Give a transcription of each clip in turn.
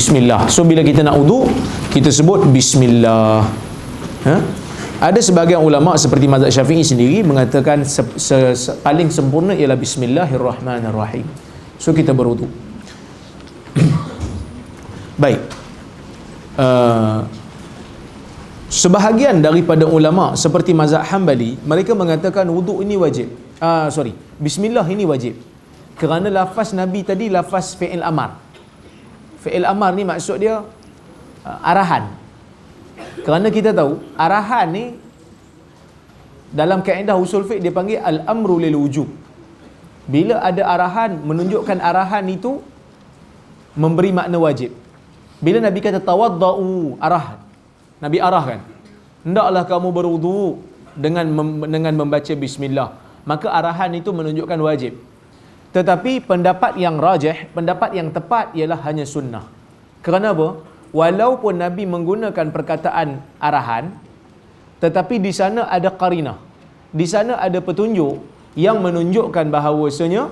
bismillah. So bila kita nak wudu, kita sebut bismillah. Ada sebahagian ulama seperti mazhab Syafi'i sendiri mengatakan paling sempurna ialah bismillahirrahmanirrahim. So kita berwudu. Baik. Sebahagian daripada ulama seperti mazhab Hambali, mereka mengatakan wudu ini wajib. Bismillah ini wajib. Kerana lafaz Nabi tadi lafaz fi'il amar. Fi'il amar ni maksud dia arahan. Kerana kita tahu arahan ni dalam kaedah usul fiqh dia panggil al-amru lil wujub. Bila ada arahan, menunjukkan arahan itu memberi makna wajib. Bila Nabi kata tawaddau, arahan, Nabi arahkan, hendaklah kamu berwudu dengan membaca bismillah, maka arahan itu menunjukkan wajib. Tetapi pendapat yang rajih, pendapat yang tepat ialah hanya sunnah. Kerana apa? Walaupun Nabi menggunakan perkataan arahan, tetapi di sana ada qarinah, di sana ada petunjuk yang menunjukkan bahawasanya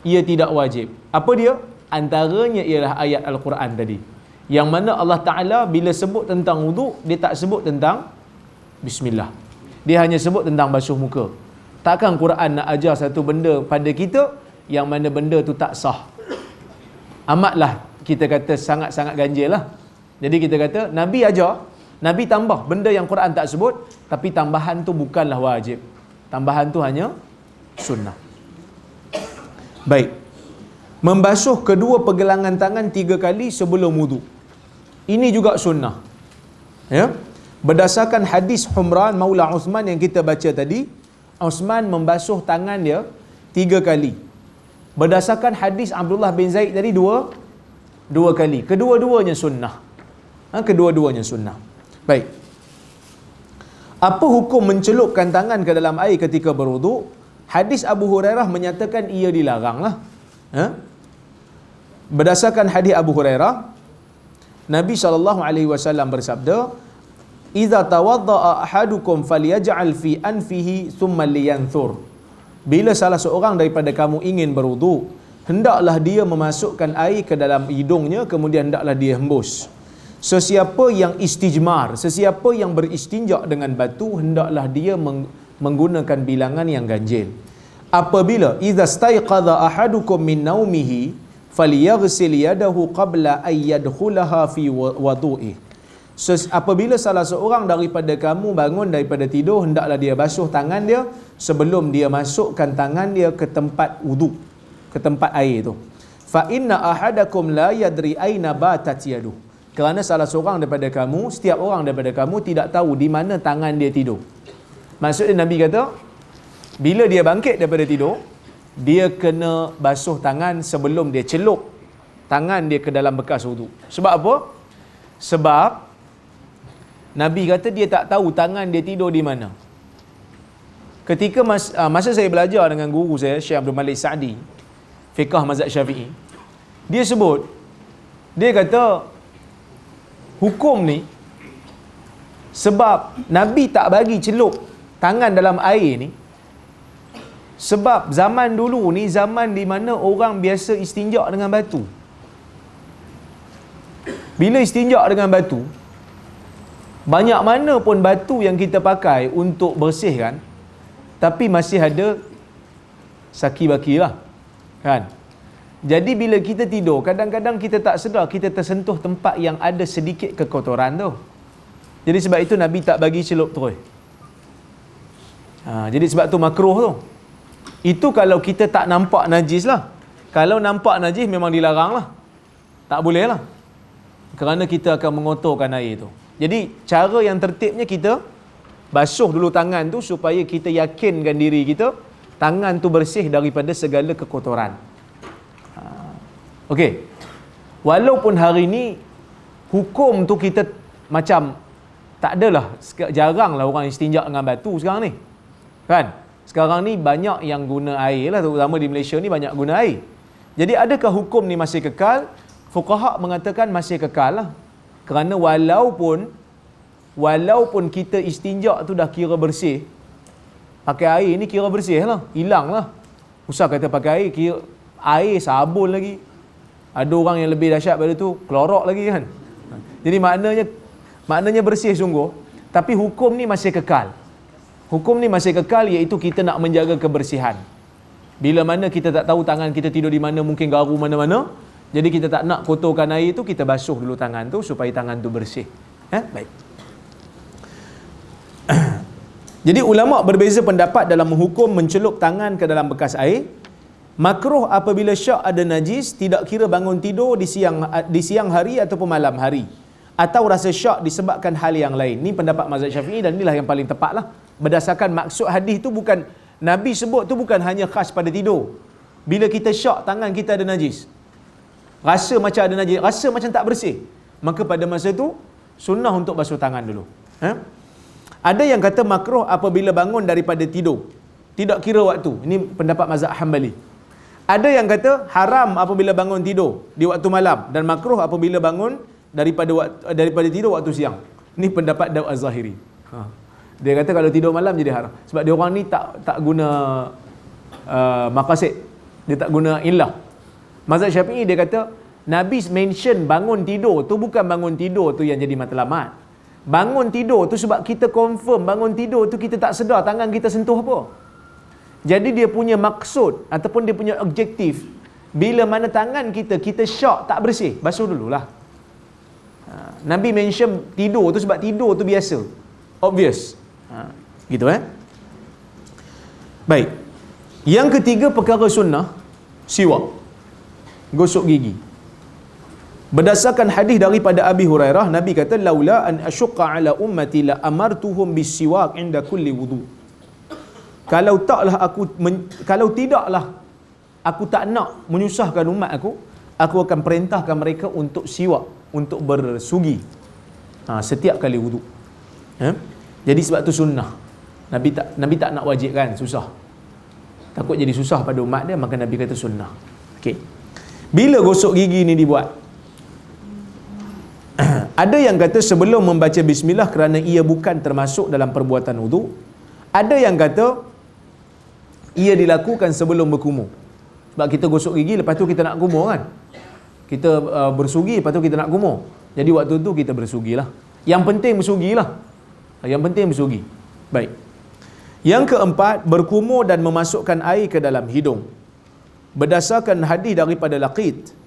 ia tidak wajib. Apa dia? Antaranya ialah ayat Al-Quran tadi, yang mana Allah Ta'ala bila sebut tentang wudu, dia tak sebut tentang bismillah, dia hanya sebut tentang basuh muka. Takkan Quran nak ajar satu benda pada kita yang mana benda tu tak sah? Amatlah kita kata sangat-sangat ganjil lah. Jadi kita kata Nabi ajar, Nabi tambah benda yang Quran tak sebut, tapi tambahan tu bukanlah wajib, tambahan tu hanya sunnah. Baik. Membasuh kedua pergelangan tangan 3 kali sebelum wudu, ini juga sunnah. Ya. Berdasarkan hadis Humran Maula Uthman yang kita baca tadi, Uthman membasuh tangan dia 3 kali. Berdasarkan hadis Abdullah bin Zaid tadi 2 kali. Kedua-duanya sunnah. Kedua-duanya sunnah. Baik. Apa hukum mencelupkan tangan ke dalam air ketika berwudu? Hadis Abu Hurairah menyatakan ia dilarang lah. Berdasarkan hadis Abu Hurairah, Nabi SAW bersabda, "Idza tawadda'a ahadukum falyaj'al fi anfihi thumma liyanthur." Bila salah seorang daripada kamu ingin berwudu, hendaklah dia memasukkan air ke dalam hidungnya, kemudian hendaklah dia hembus. Sesiapa yang istijmar, sesiapa yang beristinja dengan batu, hendaklah dia menggunakan bilangan yang ganjil. Apabila idza staiqadha ahadukum min naumihi falyaghsil yadahu qabla ay yadkhulaha fi wudu'i. Apabila salah seorang daripada kamu bangun daripada tidur, hendaklah dia basuh tangan dia sebelum dia masukkan tangan dia ke tempat wudu, ke tempat air tu. Fa inna ahadakum la yadri aina batat yaduh. Kerana salah seorang daripada kamu, setiap orang daripada kamu tidak tahu di mana tangan dia tidur. Maksudnya Nabi kata, bila dia bangkit daripada tidur, dia kena basuh tangan sebelum dia celup tangan dia ke dalam bekas wudu. Sebab apa? Sebab Nabi kata dia tak tahu tangan dia tidur di mana. Ketika masa saya belajar dengan guru saya, Syekh Abdul Malik Sa'di, fiqh mazhab Syafi'i, dia sebut, dia kata hukum ni sebab Nabi tak bagi celup tangan dalam air ni, sebab zaman dulu ni zaman di mana orang biasa istinja dengan batu. Bila istinja dengan batu, banyak mana pun batu yang kita pakai untuk bersihkan, tapi masih ada saki-baki lah, kan? Jadi bila kita tidur, kadang-kadang kita tak sedar kita tersentuh tempat yang ada sedikit kekotoran tu. Jadi sebab itu Nabi tak bagi celup terus. Jadi sebab tu makruh tu. Itu kalau kita tak nampak najis lah. Kalau nampak najis memang dilarang lah, tak boleh lah, kerana kita akan mengotorkan air tu. Jadi cara yang tertibnya kita basuh dulu tangan tu supaya kita yakinkan diri kita tangan tu bersih daripada segala kekotoran. Okey. Walaupun hari ni hukum tu kita macam tak adalah, jaranglah orang istinja dengan batu sekarang ni, kan? Sekarang ni banyak yang guna air lah, terutama di Malaysia ni banyak guna air. Jadi adakah hukum ni masih kekal? Fuqaha mengatakan masih kekal lah. Kerana walaupun kita istinja tu dah kira bersih, pakai air ni kira bersih lah, hilang lah. Usah kata pakai air, kira air sabun lagi, Ada orang yang lebih dahsyat pada tu, kelorok lagi kan. Jadi maknanya bersih sungguh, tapi hukum ni masih kekal. Hukum ni masih kekal, iaitu kita nak menjaga kebersihan. Bila mana kita tak tahu tangan kita tidur di mana, mungkin garu mana-mana, jadi kita tak nak kotorkan air tu, kita basuh dulu tangan tu supaya tangan tu bersih. Baik. Jadi ulama berbeza pendapat dalam hukum mencelup tangan ke dalam bekas air. Makruh apabila syak ada najis, tidak kira bangun tidur di siang hari ataupun malam hari, atau rasa syak disebabkan hal yang lain. Ni pendapat mazhab Syafi'i dan inilah yang paling tepat lah. Berdasarkan maksud hadis tu, bukan Nabi sebut tu bukan hanya khas pada tidur. Bila kita syak tangan kita ada najis, rasa macam ada najis, rasa macam tak bersih, maka pada masa tu sunnah untuk basuh tangan dulu. Ada yang kata makruh apabila bangun daripada tidur, tidak kira waktu. Ini pendapat mazhab Hanbali. Ada yang kata haram apabila bangun tidur di waktu malam dan makruh apabila bangun daripada tidur waktu siang. Ini pendapat Daud Az-Zahiri. Dia kata kalau tidur malam jadi haram. Sebab dia orang ni tak guna maqasid. Dia tak guna illah. Mazhab Syafi'i dia kata Nabi mention bangun tidur tu bukan bangun tidur tu yang jadi matlamat. Bangun tidur tu sebab kita confirm bangun tidur tu kita tak sedar tangan kita sentuh apa. Jadi dia punya maksud ataupun dia punya objektif, bila mana tangan kita syak tak bersih, basuh dululah. Nabi mention tidur tu sebab tidur tu biasa, obvious. Gitu Baik. Yang ketiga perkara sunnah, siwak, gosok gigi. Berdasarkan hadis daripada Abi Hurairah, Nabi kata laula an asyqa ala ummati la amartuhum bisiwak inda kulli wudu. Kalau tidaklah aku tak nak menyusahkan umat aku akan perintahkan mereka untuk siwak, untuk bersugi setiap kali wudu. Jadi sebab tu sunnah. Nabi tak nak wajibkan, susah. Takut jadi susah pada umat dia, maka Nabi kata sunnah. Okey. Bila gosok gigi ni dibuat? Ada yang kata sebelum membaca bismillah kerana ia bukan termasuk dalam perbuatan wudu. Ada yang kata ia dilakukan sebelum berkumur. Sebab kita gosok gigi, lepas tu kita nak kumur kan. Kita bersugi, lepas tu kita nak kumur. Jadi waktu tu kita bersugilah. Yang penting bersugilah. Yang penting bersugi. Baik. Yang keempat, berkumur dan memasukkan air ke dalam hidung. Berdasarkan hadis daripada Laqit,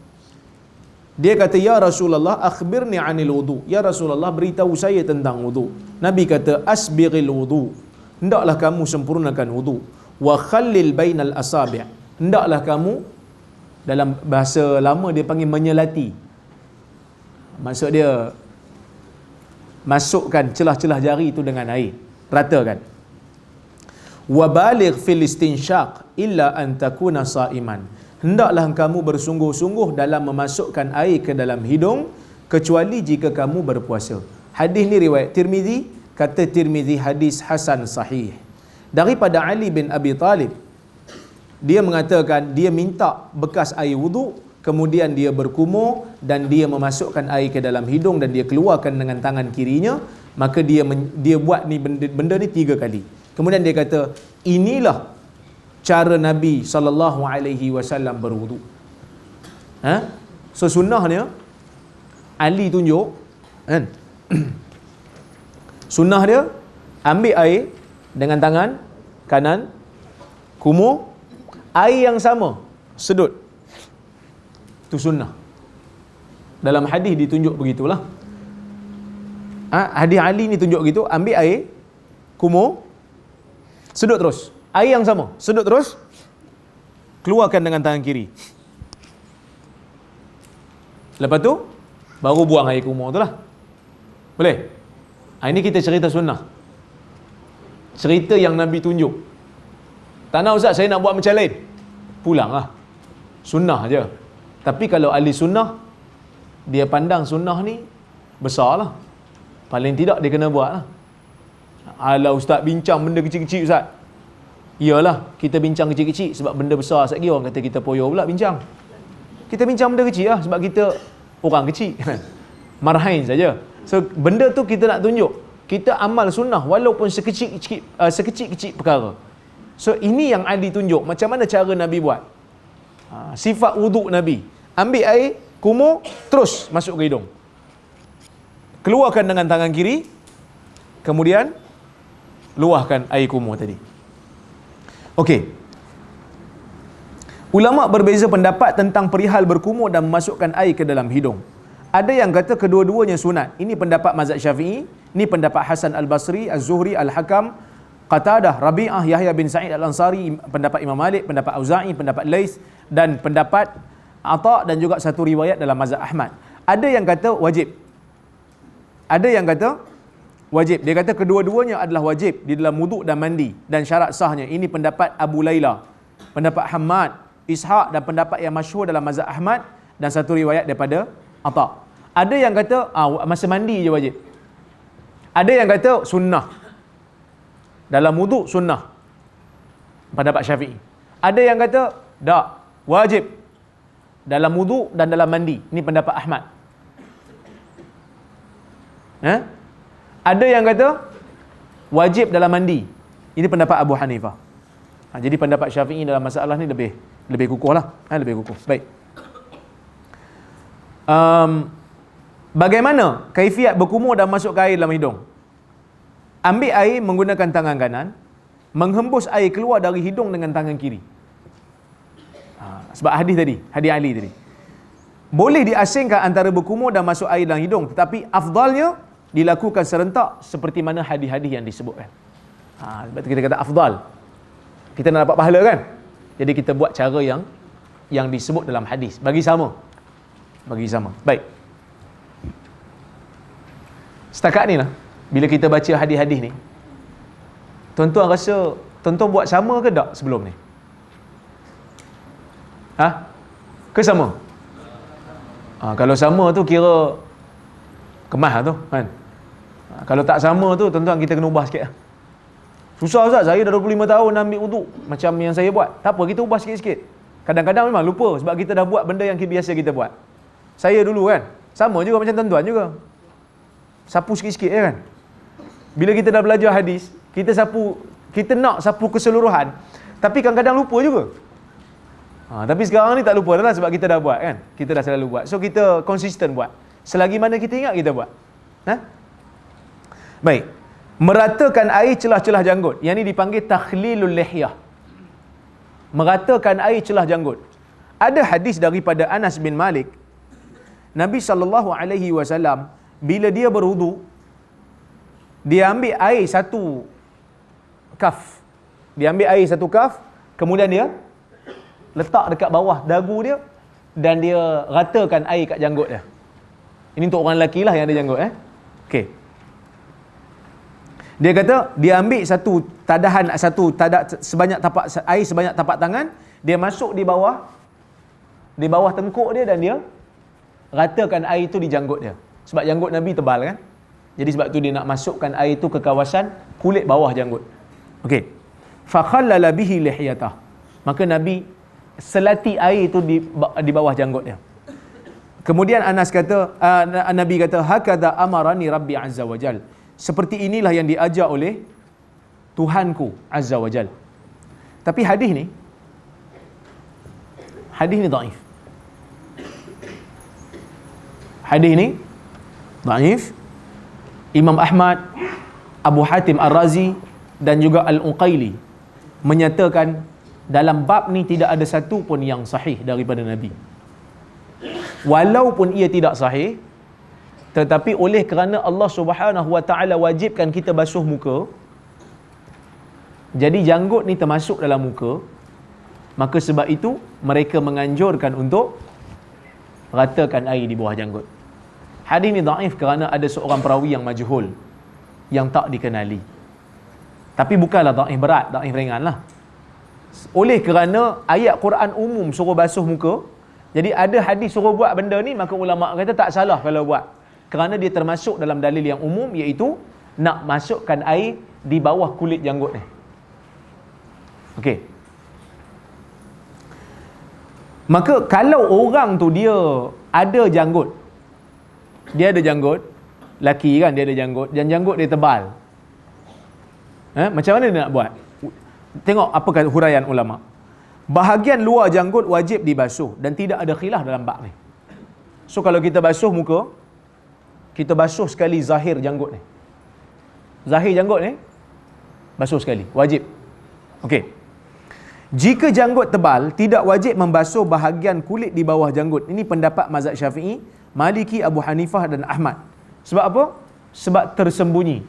dia kata, ya Rasulullah, akhbirni anil wudu. Ya Rasulullah, beritahu saya tentang wudu. Nabi kata, asbiril wudu. Hendaklah kamu sempurnakan wudu. Wa khallil bainal asabi'. Hendaklah kamu, dalam bahasa lama dia panggil menyelati. Maksud dia masukkan celah-celah jari itu dengan air, ratakan. Wa baligh fil istinsyaq illa an takuna sa'iman. Hendaklah kamu bersungguh-sungguh dalam memasukkan air ke dalam hidung kecuali jika kamu berpuasa. Hadis ni riwayat Tirmizi, kata Tirmizi hadis hasan sahih. Daripada Ali bin Abi Talib, dia mengatakan dia minta bekas air wudu, kemudian dia berkumur dan dia memasukkan air ke dalam hidung dan dia keluarkan dengan tangan kirinya, maka dia buat ni benda ni 3 kali. Kemudian dia kata, inilah cara Nabi SAW berwudu. So sunnahnya Ali tunjuk kan? Sunnah dia ambil air dengan tangan kanan, kumur, air yang sama sedut. Itu sunnah. Dalam hadis ditunjuk begitulah. Hadis Ali ni tunjuk gitu, ambil air, kumur, sedut terus. Air yang sama, sedut terus, keluarkan dengan tangan kiri. Lepas tu baru buang air kumur tu lah. Boleh? Ini kita cerita sunnah. Cerita yang Nabi tunjuk. Tak nak ustaz, saya nak buat macam lain. Pulang lah. Sunnah je. Tapi kalau ahli sunnah, dia pandang sunnah ni besar lah. Paling tidak dia kena buat lah. Alah ustaz bincang benda kecil-kecil ustaz. Iyalah, kita bincang kecil-kecil sebab benda besar sekali orang kata kita poyo pula bincang. Kita bincang benda kecil lah sebab kita orang kecil. Marhain saja. So benda tu kita nak tunjuk, kita amal sunnah walaupun sekecil-kecil perkara. So ini yang Ali tunjuk, macam mana cara Nabi buat. Sifat wuduk Nabi. ambil air, kumur, terus masuk ke hidung. Keluarkan dengan tangan kiri, kemudian luahkan air kumur tadi. Okey. Ulama berbeza pendapat tentang perihal berkumur dan memasukkan air ke dalam hidung. Ada yang kata kedua-duanya sunat. Ini pendapat mazhab Syafi'i, ini pendapat Hasan Al-Basri, Az-Zuhri, Al-Hakam, Qatadah, Rabi'ah, Yahya bin Sa'id Al-Ansari, pendapat Imam Malik, pendapat Auza'i, pendapat Lais dan pendapat Atha dan juga satu riwayat dalam mazhab Ahmad. Ada yang kata wajib. Ada yang kata wajib. Dia kata kedua-duanya adalah wajib di dalam wuduk dan mandi dan syarat sahnya. Ini pendapat Abu Layla, pendapat Hammad, Ishaq dan pendapat yang masyhur dalam mazhab Ahmad dan satu riwayat daripada Atha. Ada yang kata masa mandi je wajib. Ada yang kata sunnah. Dalam wuduk sunnah. Pendapat Syafi'i. Ada yang kata tak, wajib. Dalam wuduk dan dalam mandi. Ini pendapat Ahmad. Ada yang kata wajib dalam mandi. Ini pendapat Abu Hanifah. Jadi pendapat Syafi'i dalam masalah ni lebih kukuh lah. Lebih kukuh. Baik. Bagaimana kaifiat berkumur dan masukkan air dalam hidung? Ambil air menggunakan tangan kanan, menghembus air keluar dari hidung dengan tangan kiri. Sebab hadis Ali tadi. Boleh diasingkan antara berkumur dan masuk air dalam hidung, tetapi afdalnya dilakukan serentak seperti mana hadis-hadis yang disebutkan. Sebab tu kita kata afdal. Kita nak dapat pahala kan? Jadi kita buat cara yang disebut dalam hadis. Bagi sama. Baik. Setakat ni lah, bila kita baca hadis-hadis ni, tuan-tuan rasa tuan-tuan buat sama ke tak sebelum ni? Ke sama? Kalau sama tu kira kemas lah tu kan. Kalau tak sama tu tuan-tuan kita kena ubah sikit lah. Susah Ustaz, saya dah 25 tahun ambil wuduk macam yang saya buat. Tak apa, kita ubah sikit-sikit. Kadang-kadang memang lupa sebab kita dah buat benda yang biasa kita buat. Saya dulu kan, sama juga macam tuan-tuan juga. Sapu sikit-sikit kan. Bila kita dah belajar hadis, kita nak sapu keseluruhan, tapi kadang-kadang lupa juga. Tapi sekarang ni tak lupa dah lah sebab kita dah buat kan. Kita dah selalu buat. So kita konsisten buat. Selagi mana kita ingat kita buat. Baik. Meratakan air celah-celah janggut. Yang ni dipanggil takhlilul lihyah. Meratakan air celah janggut. Ada hadis daripada Anas bin Malik. Nabi SAW bila dia berwudu, dia ambil air satu kaf. Kemudian dia letak dekat bawah dagu dia dan dia ratakan air kat janggut dia. Ini untuk orang lelaki lah yang ada janggut. Okey. Dia kata dia ambil sebanyak tapak tangan, dia masuk di bawah tengkuk dia dan dia ratakan air itu di janggut dia. Sebab janggut Nabi tebal kan. Jadi sebab tu dia nak masukkan air itu ke kawasan kulit bawah janggut. Okey. Fa khallala bihi lihyatah. Maka Nabi selati air itu di bawah janggut dia. Kemudian Nabi kata hakadha amarani rabbi azza wajal. Seperti inilah yang diajar oleh Tuhanku azza wajal. Tapi hadis ni dhaif. Hadis ni dhaif. Imam Ahmad, Abu Hatim Ar-Razi dan juga Al-Uqaili menyatakan dalam bab ni tidak ada satu pun yang sahih daripada Nabi. Walaupun ia tidak sahih, tetapi oleh kerana Allah Subhanahu Wa Taala wajibkan kita basuh muka, jadi janggut ni termasuk dalam muka, maka sebab itu mereka menganjurkan untuk ratakan air di bawah janggut. Hadis ni dhaif kerana ada seorang perawi yang majhul, yang tak dikenali. Tapi bukanlah dhaif berat, dhaif ringan lah. Oleh kerana ayat Quran umum suruh basuh muka, jadi ada hadis suruh buat benda ni, maka ulama kata tak salah kalau buat. Kerana dia termasuk dalam dalil yang umum, iaitu nak masukkan air di bawah kulit janggut ni. Okey. Maka kalau orang tu dia ada janggut, laki kan, dia ada janggut, dan janggut dia tebal. Macam mana dia nak buat? Tengok apa kata huraian ulama. Bahagian luar janggut wajib dibasuh dan tidak ada khilaf dalam bab ni. So kalau kita basuh muka, kita basuh sekali zahir janggut ni. Zahir janggut ni basuh sekali, wajib. Okey. Jika janggut tebal, tidak wajib membasuh bahagian kulit di bawah janggut. Ini pendapat mazhab Syafi'i, Maliki, Abu Hanifah dan Ahmad. Sebab apa? Sebab tersembunyi.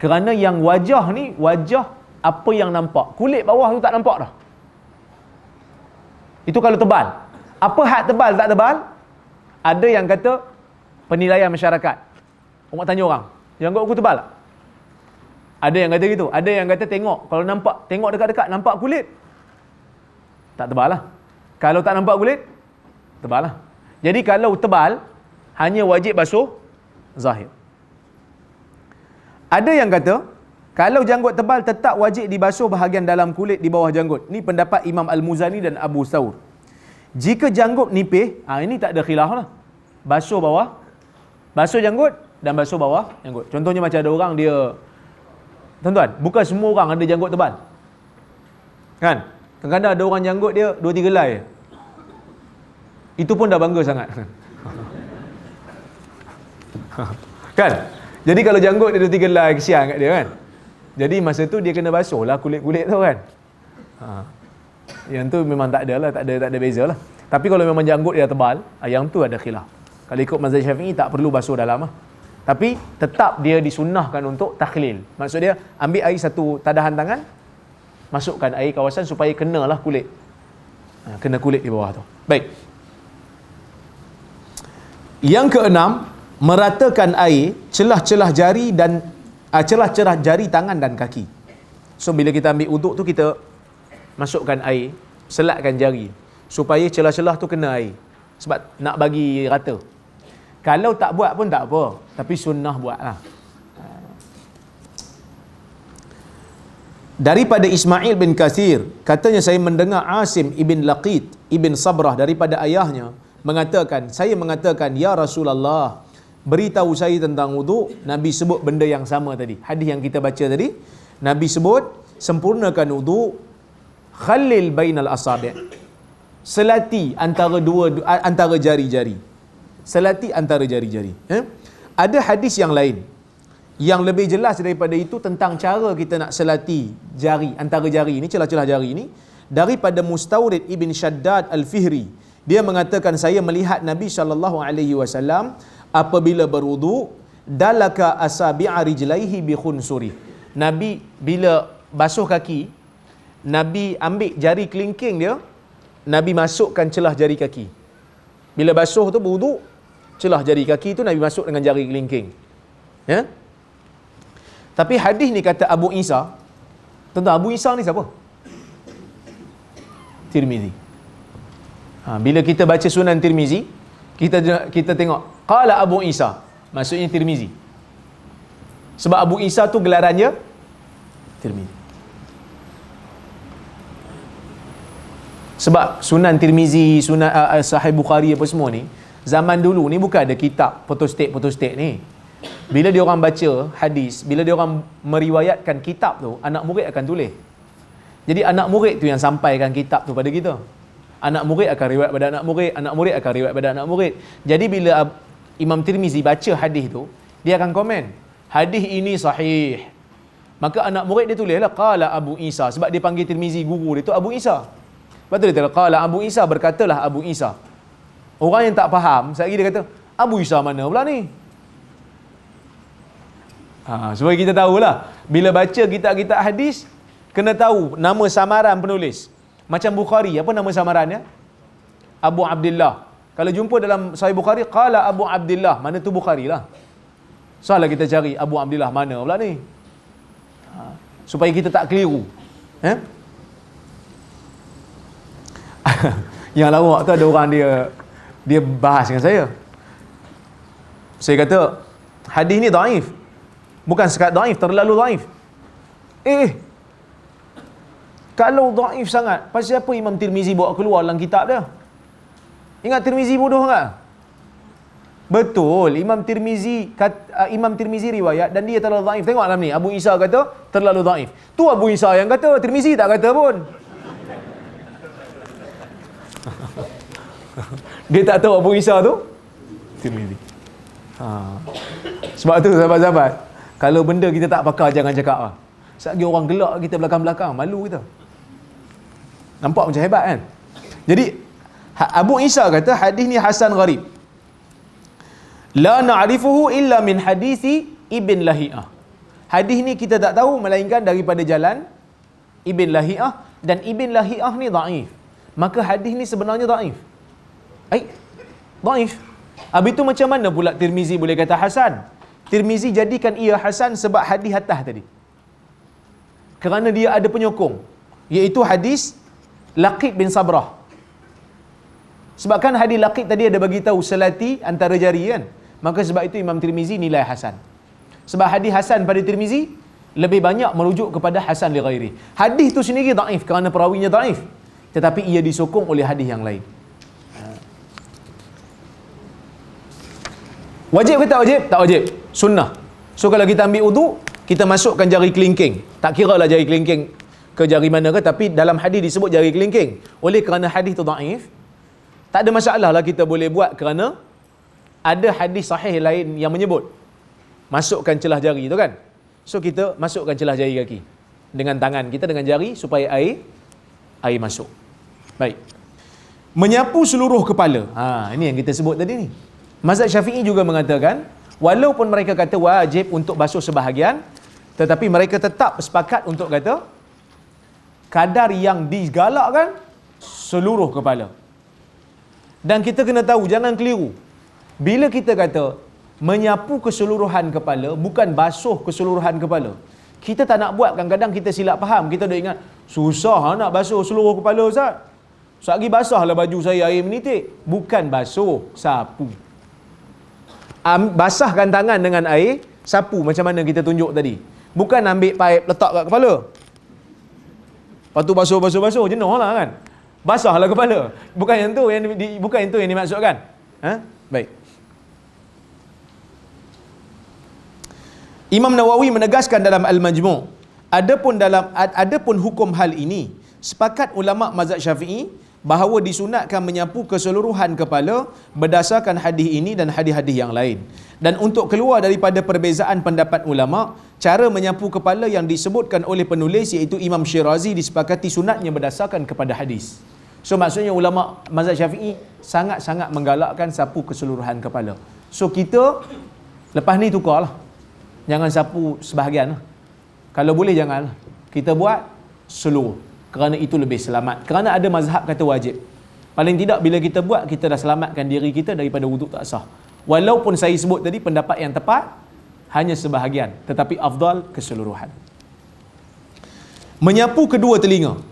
Kerana yang wajah ni, wajah apa yang nampak. Kulit bawah tu tak nampak dah. Itu kalau tebal. Apa had tebal tak tebal? Ada yang kata penilaian masyarakat. Orang tanya orang, janggut aku tebal tak? Ada yang kata gitu. Ada yang kata tengok. Kalau nampak, tengok dekat-dekat, nampak kulit, tak tebal lah. Kalau tak nampak kulit, tebal lah. Jadi kalau tebal, hanya wajib basuh zahir. Ada yang kata, kalau janggut tebal tetap wajib dibasuh bahagian dalam kulit di bawah janggut. Ini pendapat Imam Al-Muzani dan Abu Thawr. Jika janggut nipih, ini tak ada khilaf lah. Basuh bawah, basuh janggut dan basuh bawah janggut. Contohnya macam ada orang dia, tuan-tuan, bukan semua orang ada janggut tebal. Kan? Kadang-kadang ada orang janggut dia 2-3 helai. Itu pun dah bangga sangat. Kan? Jadi kalau janggut dia 2-3 helai, kesian kat dia kan. Jadi masa tu dia kena basuh lah kulit-kulit tu kan. Yang tu memang tak ada lah, tak ada beza lah. Tapi kalau memang janggut dia tebal, yang tu ada khilaf. Kalau ikut mazhab Syafi'i tak perlu basuh dalam lah. Tapi tetap dia disunnahkan untuk takhlil. Maksud dia ambil air satu tadahan tangan, masukkan air kawasan supaya kenalah kulit. Kena kulit di bawah tu. Baik. Yang keenam, meratakan air celah-celah jari dan celah-celah jari tangan dan kaki. So bila kita ambil wuduk tu, kita masukkan air, selatkan jari supaya celah-celah tu kena air. Sebab nak bagi rata. Kalau tak buat pun tak apa, tapi sunnah buatlah. Daripada Ismail bin Kathir, katanya saya mendengar Asim ibn Laqit ibn Sabrah daripada ayahnya mengatakan, saya mengatakan, ya Rasulullah, beritahu saya tentang wuduk. Nabi sebut benda yang sama tadi. Hadis yang kita baca tadi, Nabi sebut sempurnakan wuduk, khalil bainal asabi', selati antara jari-jari. Selati antara jari-jari. Ada hadis yang lain yang lebih jelas daripada itu tentang cara kita nak selati jari, antara jari ini, celah-celah jari ini, daripada Mustawrid ibn Shaddad al-Fihri. Dia mengatakan, saya melihat Nabi SAW apabila berwuduk, dalaka asabi'a rijlaihi bi khunsuri. Nabi bila basuh kaki, Nabi ambil jari kelingking dia, Nabi masukkan celah jari kaki. Bila basuh tu berwuduk, celah jari kaki tu Nabi masuk dengan jari kelingking. Ya? Tapi hadis ni kata Abu Isa. Tentang Abu Isa ni siapa? Tirmizi. Bila kita baca Sunan Tirmizi, kita tengok qala Abu Isa, maksudnya Tirmizi. Sebab Abu Isa tu gelarannya Tirmizi. Sebab Sunan Tirmizi, Sunan Sahih Bukhari apa semua ni, zaman dulu ni bukan ada kitab photostat ni. Bila dia orang baca hadis, bila dia orang meriwayatkan kitab tu, anak murid akan tulis. Jadi anak murid tu yang sampaikan kitab tu pada kita. Anak murid akan riwayat pada anak murid akan riwayat pada anak murid. Jadi bila Imam Tirmizi baca hadis tu, dia akan komen, hadis ini sahih. Maka anak murid dia tulislah qala Abu Isa, sebab dia panggil Tirmizi guru dia tu Abu Isa. Betul dia tulis qala Abu Isa, berkatalah Abu Isa. Orang yang tak faham, sekali dia kata, Abu Isa mana pula ni? Supaya kita tahulah, bila baca kitab-kitab hadis, kena tahu nama samaran penulis. Macam Bukhari, apa nama samarannya? Abu Abdullah. Kalau jumpa dalam Sahih Bukhari, qala Abu Abdullah, mana tu Bukhari lah. Salah kita cari Abu Abdullah mana pula ni? Supaya kita tak keliru. Yang lawak tu ada orang dia bahas dengan saya. Saya kata, hadis ni dhaif. Bukan sekat dhaif, terlalu dhaif. Kalau dhaif sangat, pasal apa Imam Tirmizi bawa keluar dalam kitab dia? Ingat Tirmizi bodoh enggak? Betul, Imam Tirmizi riwayat dan dia terlalu dhaif. Tengok dalam ni, Abu Isa kata terlalu dhaif. Tu Abu Isa yang kata, Tirmizi tak kata pun. Dia tak tahu Abu Isa tu Tirmizi. Sebab tu sahabat-sahabat, kalau benda kita tak pakar jangan cakap lah. Selagi orang gelak kita belakang-belakang, malu kita. Nampak macam hebat kan? Jadi Abu Isa kata hadis ni hasan gharib. La na'rifuhu illa min hadisi Ibn Lahiyah. Hadis ni kita tak tahu melainkan daripada jalan Ibn Lahiyah, dan Ibn Lahiyah ni dhaif. Maka hadis ni sebenarnya dhaif. Dhaif. Habis tu macam mana pula Tirmizi boleh kata hasan? Tirmizi jadikan ia hasan sebab hadis atas tadi. Kerana dia ada penyokong, iaitu hadis Laqit bin Sabrah. Sebab kan hadis Laqit tadi ada bagi tahu selati antara jari kan. Maka sebab itu Imam Tirmizi nilai hasan. Sebab hadis hasan pada Tirmizi lebih banyak merujuk kepada hasan li ghairi. Hadis tu sendiri dhaif kerana perawinya dhaif, tetapi ia disokong oleh hadis yang lain. Wajib ke tak wajib? Tak wajib. Sunnah. So kalau kita ambil wudu, kita masukkan jari kelingking. Tak kira lah jari kelingking ke jari mana ke, tapi dalam hadis disebut jari kelingking. Oleh kerana hadis tu dhaif, tak ada masalah lah kita boleh buat, kerana ada hadis sahih lain yang menyebut masukkan celah jari tu kan. So kita masukkan celah jari kaki dengan tangan kita, dengan jari, supaya air masuk. Baik. Menyapu seluruh kepala. Ini yang kita sebut tadi ni. Mazhab Syafi'i juga mengatakan, walaupun mereka kata wajib untuk basuh sebahagian, tetapi mereka tetap sepakat untuk kata kadar yang digalakkan seluruh kepala. Dan kita kena tahu, jangan keliru. Bila kita kata menyapu keseluruhan kepala, bukan basuh keseluruhan kepala. Kita tak nak buat, kadang-kadang kita silap faham. Kita dah ingat, susah nak basuh seluruh kepala Ustaz. Sekali basahlah baju saya air menitik. Bukan basuh, sapu. Basahkan tangan dengan air, sapu macam mana kita tunjuk tadi. Bukan ambil paip letak kat kepala. Lepas tu basuh, jenuh lah kan. Basahlah kepala. Bukan yang tu yang dimaksudkan. Baik. Imam Nawawi menegaskan dalam Al-Majmu', adapun hukum hal ini, sepakat ulama mazhab Syafi'i bahawa disunatkan menyapu keseluruhan kepala berdasarkan hadis ini dan hadis-hadis yang lain. Dan untuk keluar daripada perbezaan pendapat ulama, cara menyapu kepala yang disebutkan oleh penulis iaitu Imam Syirazi disepakati sunatnya berdasarkan kepada hadis. So maksudnya ulama mazhab Syafi'i sangat-sangat menggalakkan sapu keseluruhan kepala. So kita lepas ni tukarlah. Jangan sapu sebahagian lah. Kalau boleh janganlah. Kita buat seluruh. Kerana itu lebih selamat. Kerana ada mazhab kata wajib. Paling tidak bila kita buat, kita dah selamatkan diri kita daripada wuduk tak sah. Walaupun saya sebut tadi pendapat yang tepat hanya sebahagian, tetapi afdal keseluruhan. Menyapu kedua telinga.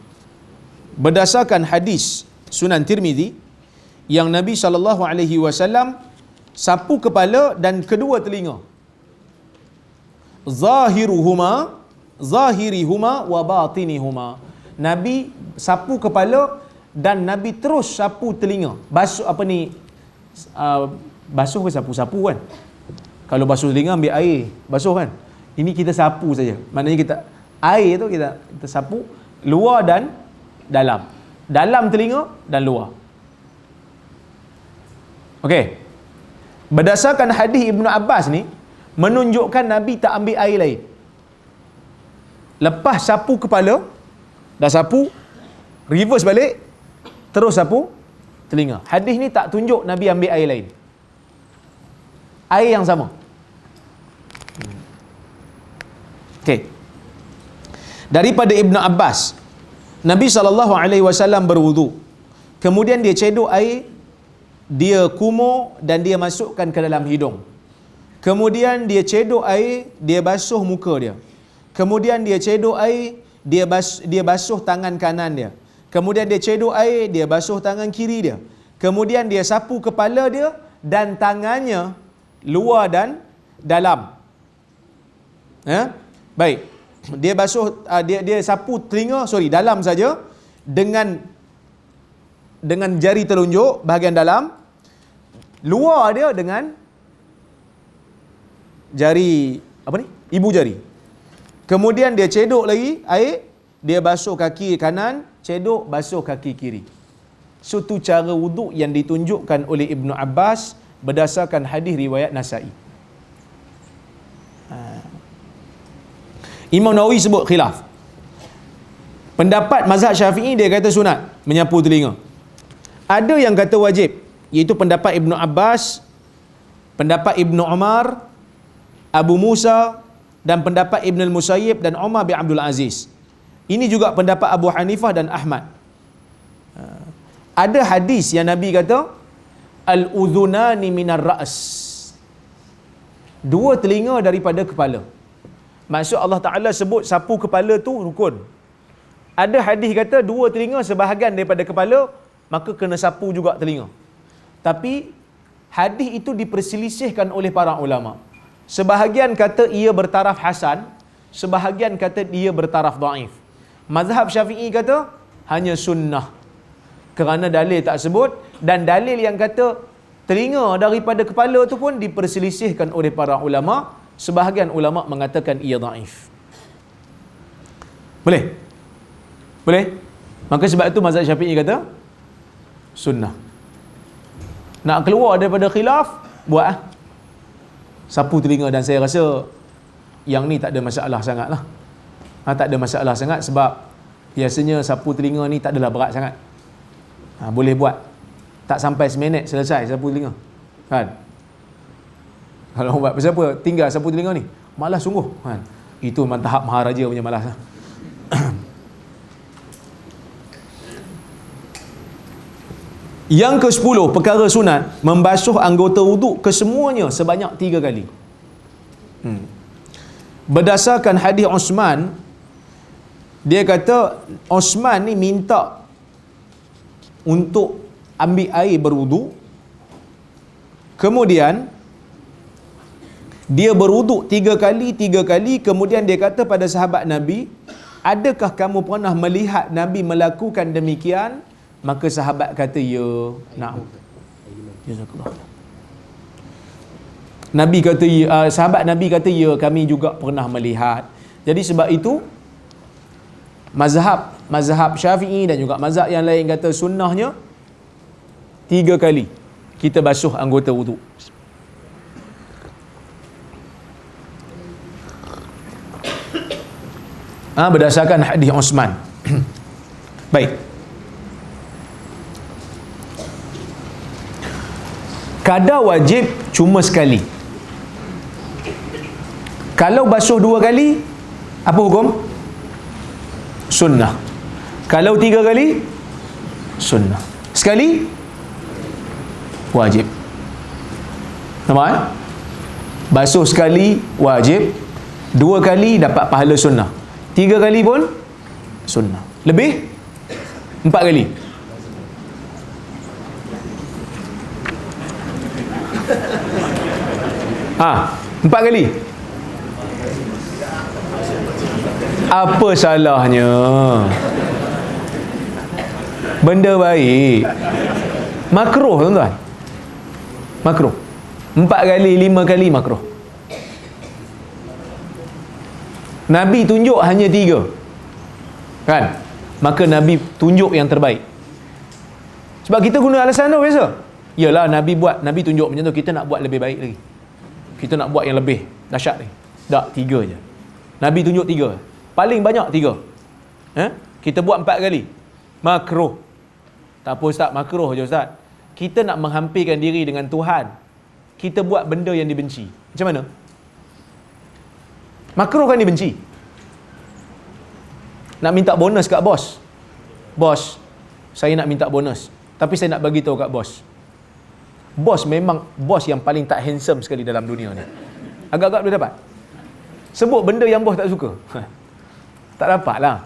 Berdasarkan hadis Sunan Tirmizi yang Nabi SAW sapu kepala dan kedua telinga. Zahirihuma wa batinihuma. Nabi sapu kepala dan Nabi terus sapu telinga. Basuh basuh ke sapu-sapu kan? Kalau basuh telinga ambil air, basuh kan? Ini kita sapu saja. Maknanya kita air tu kita sapu luar dan dalam. Dalam telinga dan luar. Okey. Berdasarkan hadis Ibnu Abbas ni menunjukkan Nabi tak ambil air lain. Lepas sapu kepala, dah sapu, reverse balik, terus sapu telinga. Hadis ni tak tunjuk Nabi ambil air lain. Air yang sama. Okey. Daripada Ibnu Abbas, Nabi SAW berwudu. Kemudian dia cedok air, dia kumur dan dia masukkan ke dalam hidung. Kemudian dia cedok air, dia basuh muka dia. Kemudian dia cedok air, dia basuh tangan kanan dia. Kemudian dia cedok air, dia basuh tangan kiri dia. Kemudian dia sapu kepala dia dan tangannya luar dan dalam. Baik. Dia basuh dia sapu telinga, dalam saja dengan jari telunjuk bahagian dalam. Luar dia dengan jari ibu jari. Kemudian dia cedok lagi air, dia basuh kaki kanan, cedok basuh kaki kiri. Suatu cara wuduk yang ditunjukkan oleh Ibnu Abbas berdasarkan hadis riwayat Nasa'i. Imam Nawawi sebut khilaf. Pendapat mazhab Syafi'i dia kata sunat menyapu telinga. Ada yang kata wajib, iaitu pendapat Ibnu Abbas, pendapat Ibnu Umar, Abu Musa dan pendapat Ibn al-Musayyib dan Umar bin Abdul Aziz. Ini juga pendapat Abu Hanifah dan Ahmad. Ada hadis yang Nabi kata al-udhunani minar ra's. Dua telinga daripada kepala. Maksud Allah Ta'ala sebut sapu kepala tu rukun. Ada hadis kata dua telinga sebahagian daripada kepala, maka kena sapu juga telinga. Tapi hadis itu diperselisihkan oleh para ulama. Sebahagian kata ia bertaraf hasan, sebahagian kata dia bertaraf dhaif. Mazhab Syafi'i kata hanya sunnah, kerana dalil tak sebut, dan dalil yang kata telinga daripada kepala tu pun diperselisihkan oleh para ulama. Sebahagian ulama mengatakan ia dhaif. Boleh? Boleh? Maka sebab itu mazhab Syafi'i kata sunnah. Nak keluar daripada khilaf, buat sapu telinga. Dan saya rasa yang ni tak ada masalah sangat lah. Tak ada masalah sangat sebab biasanya sapu telinga ni tak adalah berat sangat. Boleh buat. Tak sampai seminit selesai sapu telinga. Kan? Kalau buat pasal apa? Tinggal sapu telinga ni. Malas sungguh. Kan? Itu memang tahap maharaja punya malas lah. Yang ke-10, perkara sunat, membasuh anggota wuduk kesemuanya sebanyak 3 kali. Berdasarkan hadis Osman, dia kata Osman ni minta untuk ambil air berwuduk, kemudian dia berwuduk 3 kali, kemudian dia kata pada sahabat Nabi, adakah kamu pernah melihat Nabi melakukan demikian? Maka sahabat kata, ya, na'am. Jazakallah. Nabi kata, sahabat Nabi kata, ya, kami juga pernah melihat. Jadi sebab itu mazhab Syafi'i dan juga mazhab yang lain kata sunnahnya 3 kali kita basuh anggota wuduk. Berdasarkan hadis Osman. Baik. Kadar wajib cuma sekali. Kalau basuh 2 kali, apa hukum? Sunnah. Kalau 3 kali, sunnah. Sekali, wajib. Nampak? Basuh sekali, wajib. 2 kali, dapat pahala sunnah. 3 kali pun, sunnah. Lebih? 4 kali. Ha, 4 kali. Apa salahnya? Benda baik. Makruh, tuan-tuan. Makruh. 4 kali, 5 kali makruh. Nabi tunjuk hanya 3. Kan? Maka Nabi tunjuk yang terbaik. Sebab kita guna alasan tu biasa. Yalah, Nabi buat, Nabi tunjuk macam tu, kita nak buat lebih baik lagi. Kita nak buat yang lebih dahsyat lagi. Tak, 3 je. Nabi tunjuk 3. Paling banyak 3. Kita buat 4 kali. Makruh. Tak apa Ustaz, makruh je Ustaz. Kita nak menghampirkan diri dengan Tuhan. Kita buat benda yang dibenci. Macam mana? Makruh kan dibenci. Nak minta bonus kat bos. Bos, saya nak minta bonus. Tapi saya nak bagi tahu kat bos. Bos memang bos yang paling tak handsome sekali dalam dunia ni. Agak-agak boleh dapat? Sebut benda yang bos tak suka. Tak dapat lah.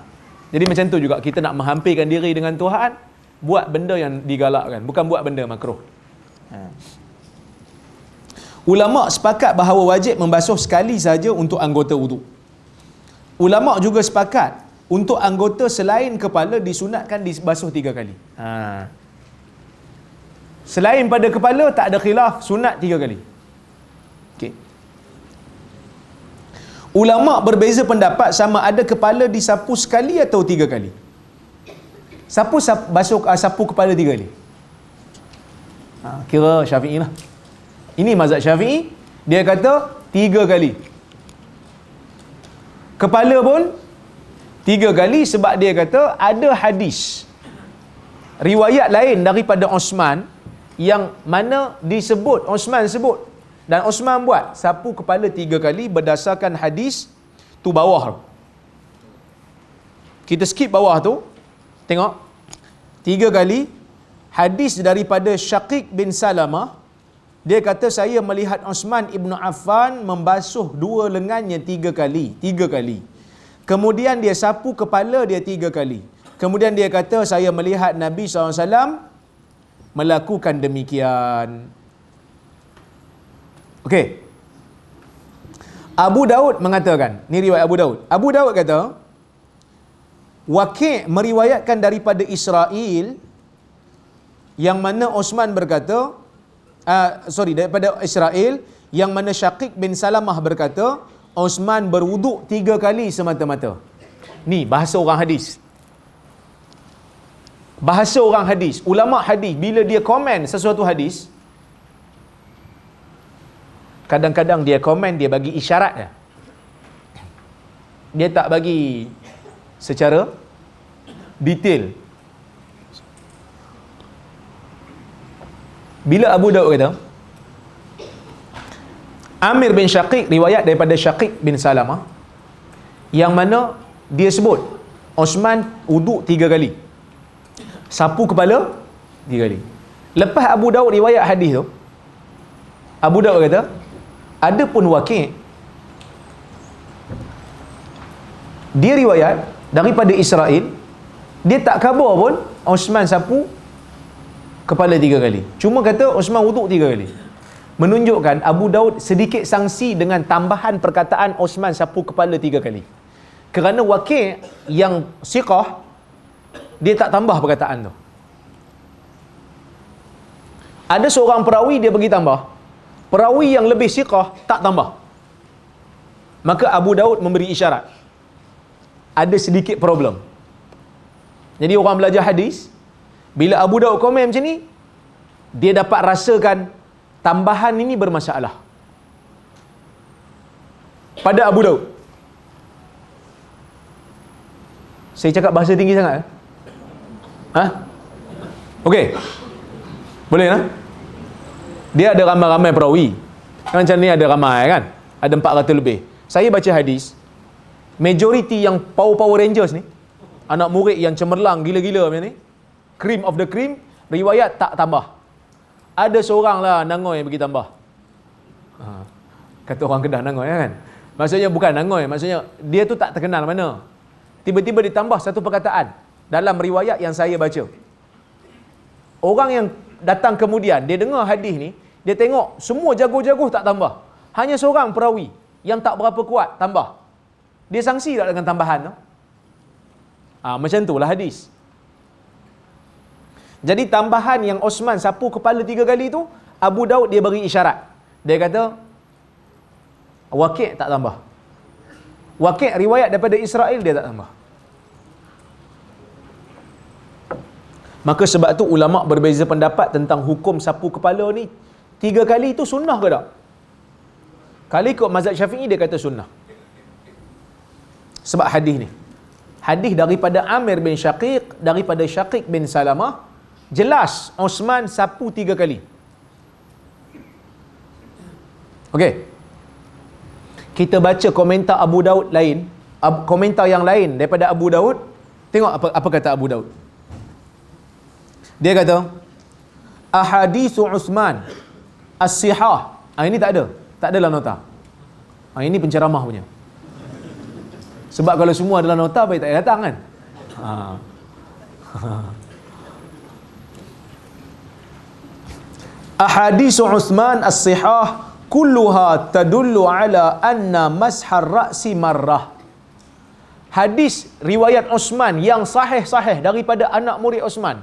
Jadi macam tu juga, kita nak menghampirkan diri dengan Tuhan, buat benda yang digalakkan, bukan buat benda makruh. Ulama sepakat bahawa wajib membasuh sekali saja untuk anggota wuduk. Ulama juga sepakat untuk anggota selain kepala disunatkan dibasuh 3 kali. Selain pada kepala tak ada khilaf, sunat 3 kali. Okey. Ulama berbeza pendapat sama ada kepala disapu sekali atau 3 kali. sapu kepala 3 kali? Kira Syafi'i lah. Ini mazhab Syafi'i, dia kata 3 kali. Kepala pun 3 kali, sebab dia kata ada hadis riwayat lain daripada Osman yang mana disebut, Osman sebut, dan Osman buat sapu kepala 3 kali berdasarkan hadis tu bawah. Kita skip bawah tu, tengok 3 kali hadis daripada Syaqiq bin Salamah. Dia kata saya melihat Osman Ibn Affan membasuh 2 lengannya 3 kali. 3 kali. Kemudian dia sapu kepala dia 3 kali. Kemudian dia kata saya melihat Nabi SAW melakukan demikian. Okey. Abu Daud mengatakan, ni riwayat Abu Daud. Abu Daud kata, Waqi' meriwayatkan daripada Israel yang mana Osman berkata, daripada Israel yang mana Syaqiq bin Salamah berkata Osman berwuduk 3 kali semata-mata. Ni bahasa orang hadis. Bahasa orang hadis, ulama hadis bila dia komen sesuatu hadis, kadang-kadang dia komen, dia bagi isyarat dia. Dia tak bagi secara detail. Bila Abu Daud kata Amir bin Syaqiq, riwayat daripada Syaqiq bin Salamah yang mana dia sebut Osman wuduk 3 kali, sapu kepala 3 kali. Lepas Abu Daud riwayat hadis tu, Abu Daud kata ada pun Waqi' dia riwayat daripada Israel, dia tak khabar pun Osman sapu kepala 3 kali. Cuma kata Osman wuduk 3 kali. Menunjukkan Abu Daud sedikit sangsi dengan tambahan perkataan Osman sapu kepala 3 kali. Kerana Waqi' yang siqah, dia tak tambah perkataan tu. Ada seorang perawi dia bagi tambah. Perawi yang lebih siqah tak tambah. Maka Abu Daud memberi isyarat ada sedikit problem. Jadi orang belajar hadis, bila Abu Daud komen macam ni, dia dapat rasakan tambahan ini bermasalah pada Abu Daud. Saya cakap bahasa tinggi sangat? Okey. Boleh lah. Dia ada ramai-ramai perawi. Kan macam ni ada ramai kan? Ada 400 lebih. Saya baca hadis, majoriti yang Power Rangers ni, anak murid yang cemerlang gila-gila macam ni, cream of the cream, riwayat tak tambah. Ada seorang lah nangoi bagi tambah. Kata orang Kedah nangoi kan? Maksudnya bukan nangoi, maksudnya dia tu tak terkenal mana. Tiba-tiba ditambah satu perkataan dalam riwayat yang saya baca. Orang yang datang kemudian, dia dengar hadis ni, dia tengok semua jago-jago tak tambah. Hanya seorang perawi yang tak berapa kuat tambah. Dia sangsi tak dengan tambahan tu? Macam itulah hadis. Jadi tambahan yang Osman sapu kepala 3 kali tu, Abu Daud dia beri isyarat. Dia kata Waqi' tak tambah. Waqi' riwayat daripada Israel dia tak tambah. Maka sebab tu ulama berbeza pendapat tentang hukum sapu kepala ni 3 kali itu sunnah ke tak? Kalau ikut mazhab Syafi'i dia kata sunnah. Sebab hadis ni, hadis daripada Amir bin Syaqiq, daripada Syaqiq bin Salamah, jelas Osman sapu 3 kali. Okey. Kita baca komentar Abu Daud lain, komentar yang lain daripada Abu Daud. Tengok apa kata Abu Daud. Dia kata ahaditsu Utsman as-sihah. Ini tak ada dalam nota. Ini penceramah punya. Sebab kalau semua adalah nota, baik tak payah datang kan? Ahaditsu Utsman as-sihah kulluha tadullu ala anna mashar ra'si marrah. Hadis riwayat Utsman yang sahih-sahih daripada anak murid Utsman,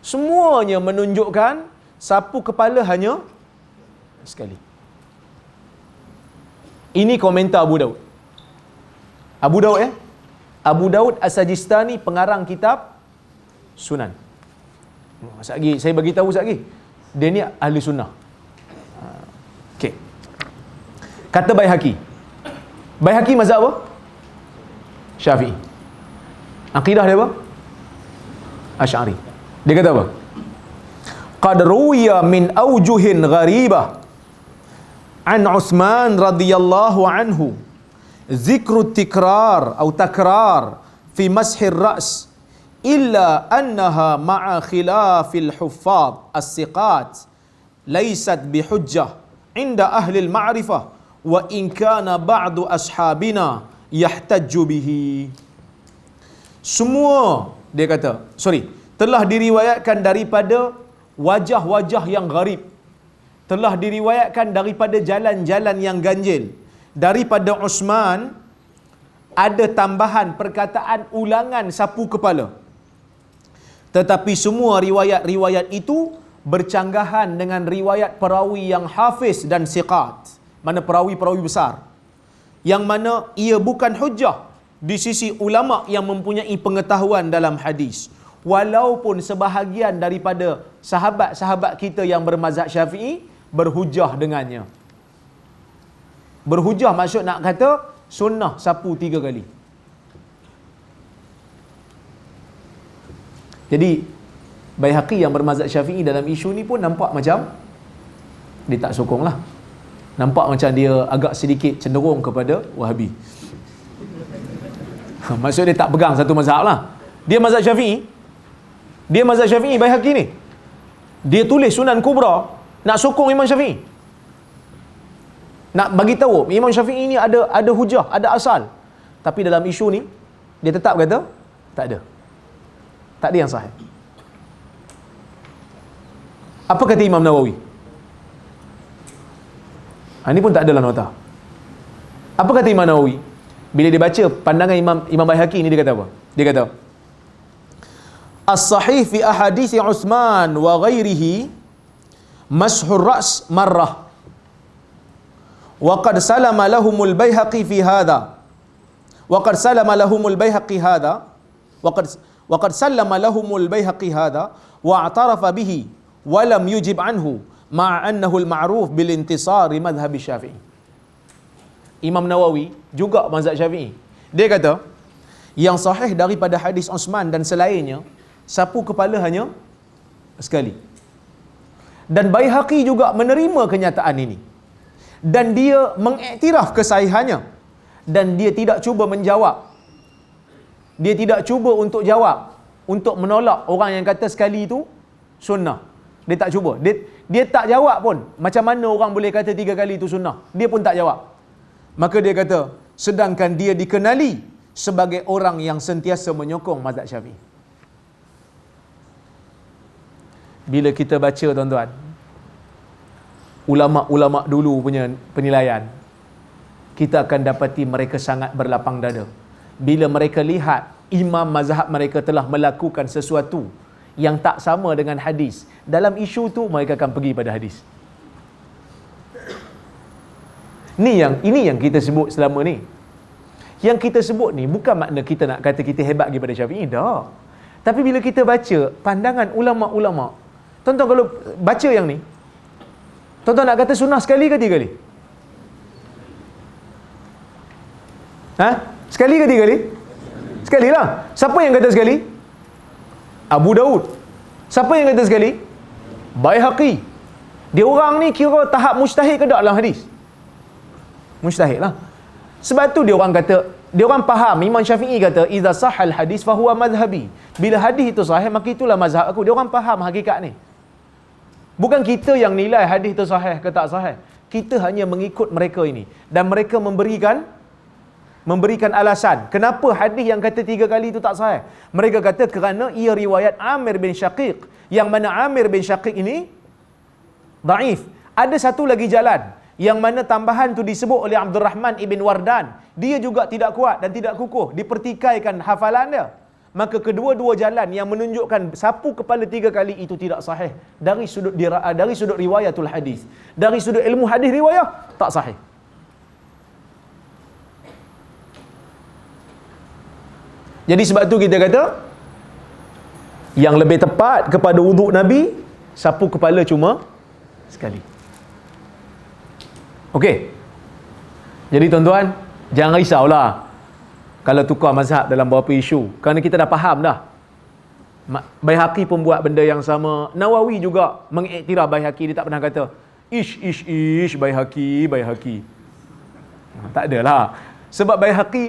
semuanya menunjukkan sapu kepala hanya sekali. Ini komentar Abu Daud. Abu Daud Abu Daud As-Sajistani, pengarang kitab sunan. Sekejap lagi saya bagi tahu sekejap lagi. Dia ni ahli sunnah. Okey. Kata Baihaqi. Baihaqi mazhab apa? Syafi'i. Akidah dia apa? Asy'ari. Dia kata apa? Qad ruwiya min awjuhin gharibah an Uthman radhiyallahu anhu zikru tikrar atau takrar fi mashir ra's illa annaha ma'a khilafil huffaz as-siqat laysat bihujjah inda ahli al-ma'rifah wa in kana ba'du ashabina yahtajju bihi. Semua dia kata, telah diriwayatkan daripada wajah-wajah yang gharib, telah diriwayatkan daripada jalan-jalan yang ganjil. Daripada Uthman ada tambahan perkataan ulangan sapu kepala. Tetapi semua riwayat-riwayat itu bercanggahan dengan riwayat perawi yang hafiz dan siqat. Mana perawi-perawi besar. Yang mana ia bukan hujjah di sisi ulama yang mempunyai pengetahuan dalam hadis. Walaupun sebahagian daripada sahabat-sahabat kita yang bermazhab Syafi'i berhujjah dengannya. Berhujjah maksud nak kata sunnah sapu 3 kali. Jadi Baihaqi yang bermazhab Syafi'i dalam isu ni pun nampak macam dia tak sokong lah. Nampak macam dia agak sedikit cenderung kepada Wahabi. Maksud dia tak pegang satu mazhab lah. Dia mazhab Syafi'i Baihaqi ni. Dia tulis Sunan Kubra nak sokong Imam Syafi'i. Nak bagi tahu Imam Syafi'i ni ada hujah, ada asal. Tapi dalam isu ni dia tetap kata tak ada. Tak ada yang sahih. Apa kata Imam Nawawi? Ini pun tak ada dalam nota. Apa kata Imam Nawawi? Bila dia baca pandangan Imam Baihaqi ni, dia kata apa? Dia kata as-sahih fi ahadits Uthman wa ghairihi mashhur ra's marrah wa qad salama lahumul Baihaqi fi hadha wa qad salama lahumul Baihaqi hadha wa qad sallama lahumul Baihaqi hadha wa i'tarafa bihi wa lam yujib anhu ma'a annahu al-ma'ruf bil intisar madhhab Syafi'i. Imam Nawawi juga mazhab Syafi'i. Dia kata yang sahih daripada hadis Uthman dan selainnya sapu kepala hanya sekali. Dan Baihaqi juga menerima kenyataan ini. Dan dia mengiktiraf kesahihannya. Dan dia tidak cuba menjawab. Dia tidak cuba untuk jawab, untuk menolak orang yang kata sekali itu sunnah. Dia tak cuba. Dia tak jawab pun. Macam mana orang boleh kata 3 kali itu sunnah? Dia pun tak jawab. Maka dia kata, sedangkan dia dikenali sebagai orang yang sentiasa menyokong mazhab Syafi'i. Bila kita baca tuan-tuan, ulama-ulama dulu punya penilaian, kita akan dapati mereka sangat berlapang dada. Bila mereka lihat imam mazhab mereka telah melakukan sesuatu yang tak sama dengan hadis, dalam isu tu mereka akan pergi pada hadis. Ini yang kita sebut selama ni. Yang kita sebut ni bukan makna kita nak kata kita hebat daripada Syafi'i, dah. Tapi bila kita baca pandangan ulama-ulama, tuan-tuan kalau baca yang ni, tuan-tuan nak kata sunnah sekali ke 3 kali? Sekali ke 3 kali? Sekali lah. Siapa yang kata sekali? Abu Daud. Siapa yang kata sekali? Baihaqi. Dia orang ni kira tahap mujtahid ke tak dalam hadis? Mujtahid lah. Sebab tu dia orang kata, dia orang faham, Imam Syafi'i kata idza sahal hadis fa huwa madhhabi. Bila hadis itu sahih maka itulah mazhab aku. Dia orang faham hakikat ni. Bukan kita yang nilai hadis itu sahih ke tak sahih. Kita hanya mengikut mereka ini, dan mereka memberikan alasan kenapa hadis yang kata 3 kali itu tak sahih. Mereka kata kerana ia riwayat Amir bin Syaqiq, yang mana Amir bin Syaqiq ini dhaif. Ada satu lagi jalan yang mana tambahan tu disebut oleh Abdul Rahman ibn Wardan, dia juga tidak kuat dan tidak kukuh, dipertikaikan hafalan dia. Maka kedua-dua jalan yang menunjukkan sapu kepala 3 kali itu tidak sahih dari sudut riwayatul hadis, dari sudut ilmu hadis riwayah tak sahih. Jadi sebab tu kita kata Yang lebih tepat kepada wuduk Nabi, sapu kepala cuma sekali. Okey. Jadi tuan-tuan, jangan risaulah kalau tukar mazhab dalam beberapa isu, kerana kita dah faham dah. Baihaqi pun buat benda yang sama. Nawawi juga mengiktiraf Baihaqi. Dia tak pernah kata ish Baihaqi. Tak adalah. Sebab Baihaqi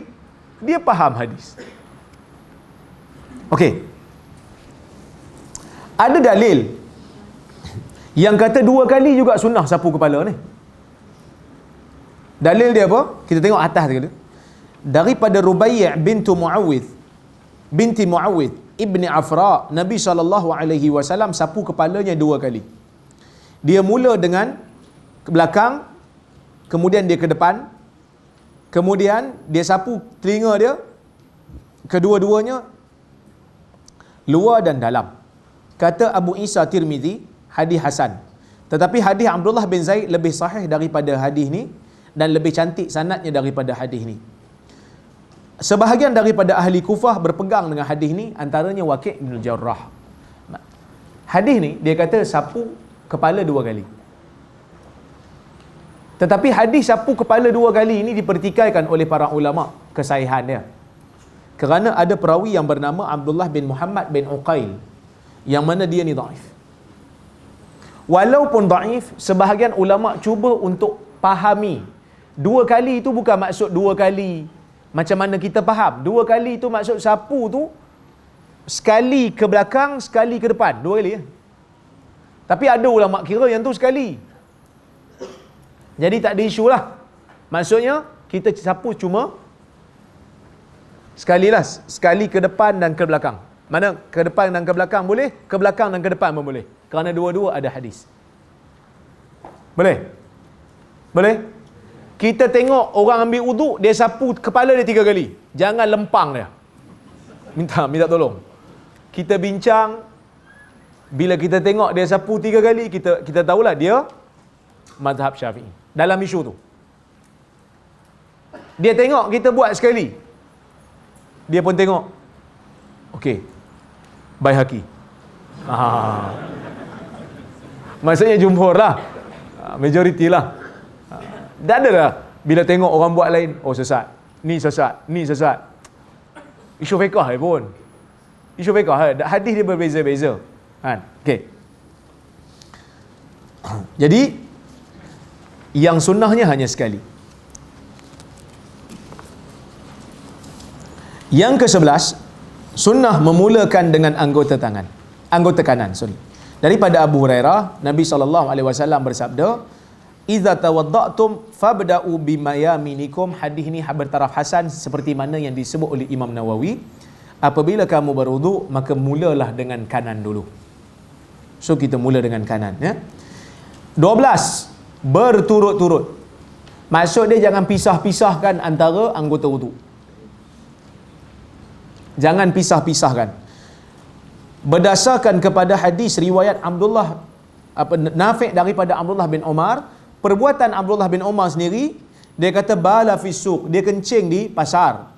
dia faham hadis. Okey. Ada dalil yang kata 2 kali juga sunnah sapu kepala ni. Dalil dia apa? Kita tengok atas dia. Daripada Rubai' binti Muawwidh ibni Afra, Nabi SAW sapu kepalanya 2 kali. Dia mula dengan ke belakang, kemudian dia ke depan, kemudian dia sapu telinga dia, kedua-duanya luar dan dalam. Kata Abu Isa Tirmizi, hadis hasan. Tetapi hadis Abdullah bin Zaid lebih sahih daripada hadis ni dan lebih cantik sanadnya daripada hadis ni. Sebahagian daripada ahli Kufah berpegang dengan hadis ni, antaranya Waqi' bin Jarrah. Hadis ni dia kata sapu kepala 2 kali. Tetapi hadis sapu kepala 2 kali ini dipertikaikan oleh para ulama kesahihan dia. Kerana ada perawi yang bernama Abdullah bin Muhammad bin Uqail, yang mana dia ni dhaif. Walaupun dhaif, sebahagian ulama cuba untuk fahami 2 kali itu bukan maksud 2 kali macam mana kita faham. 2 kali itu maksud sapu tu sekali ke belakang, sekali ke depan. 2 kali ya. Tapi ada ulama kira yang tu sekali. Jadi tak ada isu lah. Maksudnya kita sapu cuma sekali lah. Sekali ke depan dan ke belakang. Mana ke depan dan ke belakang boleh, ke belakang dan ke depan pun boleh. Kerana dua-dua ada hadis. Boleh? Boleh? Kita tengok orang ambil wuduk, dia sapu kepala dia 3 kali. Jangan lempang dia. Minta tolong. Kita bincang, bila kita tengok dia sapu 3 kali, kita tahulah dia mazhab Syafi'i dalam isu tu. Dia tengok kita buat sekali, dia pun tengok, okey, Baihaqi. Maksudnya jumhur lah, majoriti lah. Tak ada lah bila tengok orang buat lain, oh sesat, ni sesat, ni sesat. Isu fiqah pun, isu fiqah, hadis dia berbeza-beza kan. Okey, jadi yang sunnahnya hanya sekali. Yang ke-11, sunnah memulakan dengan anggota kanan. Daripada Abu Hurairah, Nabi SAW bersabda, "Idza tawadda'tum fabda'u bimayaminikum." Hadis ini bertaraf hasan seperti mana yang disebut oleh Imam Nawawi. Apabila kamu berwuduk, maka mulalah dengan kanan dulu. So kita mula dengan kanan ya. 12, berturut-turut. Maksud dia jangan pisah-pisahkan antara anggota wuduk. Jangan pisah-pisahkan. Berdasarkan kepada hadis riwayat Nafi' daripada Abdullah bin Umar, perbuatan Abdullah bin Umar sendiri, dia kata bala fi suq, dia kencing di pasar.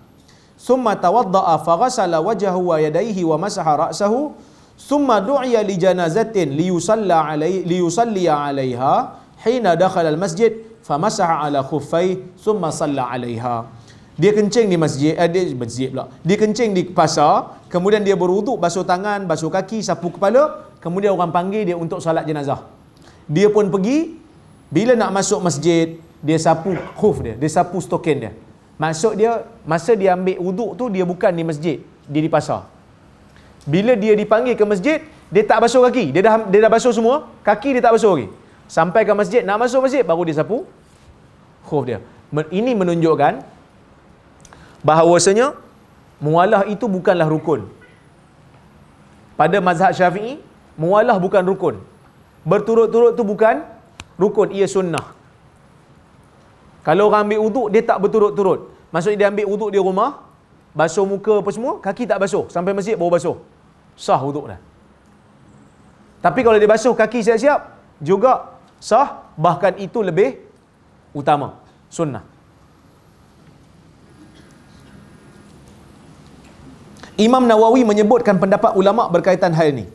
Summa tawadda'a faghasala wajhahu wa yadayhi wa masaha ra'sahu, summa du'iya li janazatin liyusalli 'alaiha hina dakhala al-masjid famasaha 'ala khuffai summa shalla 'alaiha. Dia kencing di masjid, dia kencing di pasar, kemudian dia berwuduk, basuh tangan, basuh kaki, sapu kepala, kemudian orang panggil dia untuk salat jenazah. Dia pun pergi, bila nak masuk masjid, dia sapu khuf dia sapu stokin dia. Maksud dia, masa dia ambil wuduk tu, dia bukan di masjid, dia di pasar. Bila dia dipanggil ke masjid, dia tak basuh kaki, dia dah basuh semua, kaki dia tak basuh lagi. Sampai ke masjid, nak masuk masjid, baru dia sapu khuf dia. Ini menunjukkan bahawasanya muwalah itu bukanlah rukun. Pada mazhab Syafi'i, muwalah bukan rukun. Berturut-turut tu bukan rukun, ia sunnah. Kalau orang ambil wuduk, dia tak berturut-turut. Maksudnya dia ambil wuduk di rumah, basuh muka apa semua, kaki tak basuh, sampai masjid baru basuh, sah wuduk dah. Tapi kalau dia basuh kaki siap-siap, juga sah, bahkan itu lebih utama, sunnah. Imam Nawawi menyebutkan pendapat ulama berkaitan hal ini.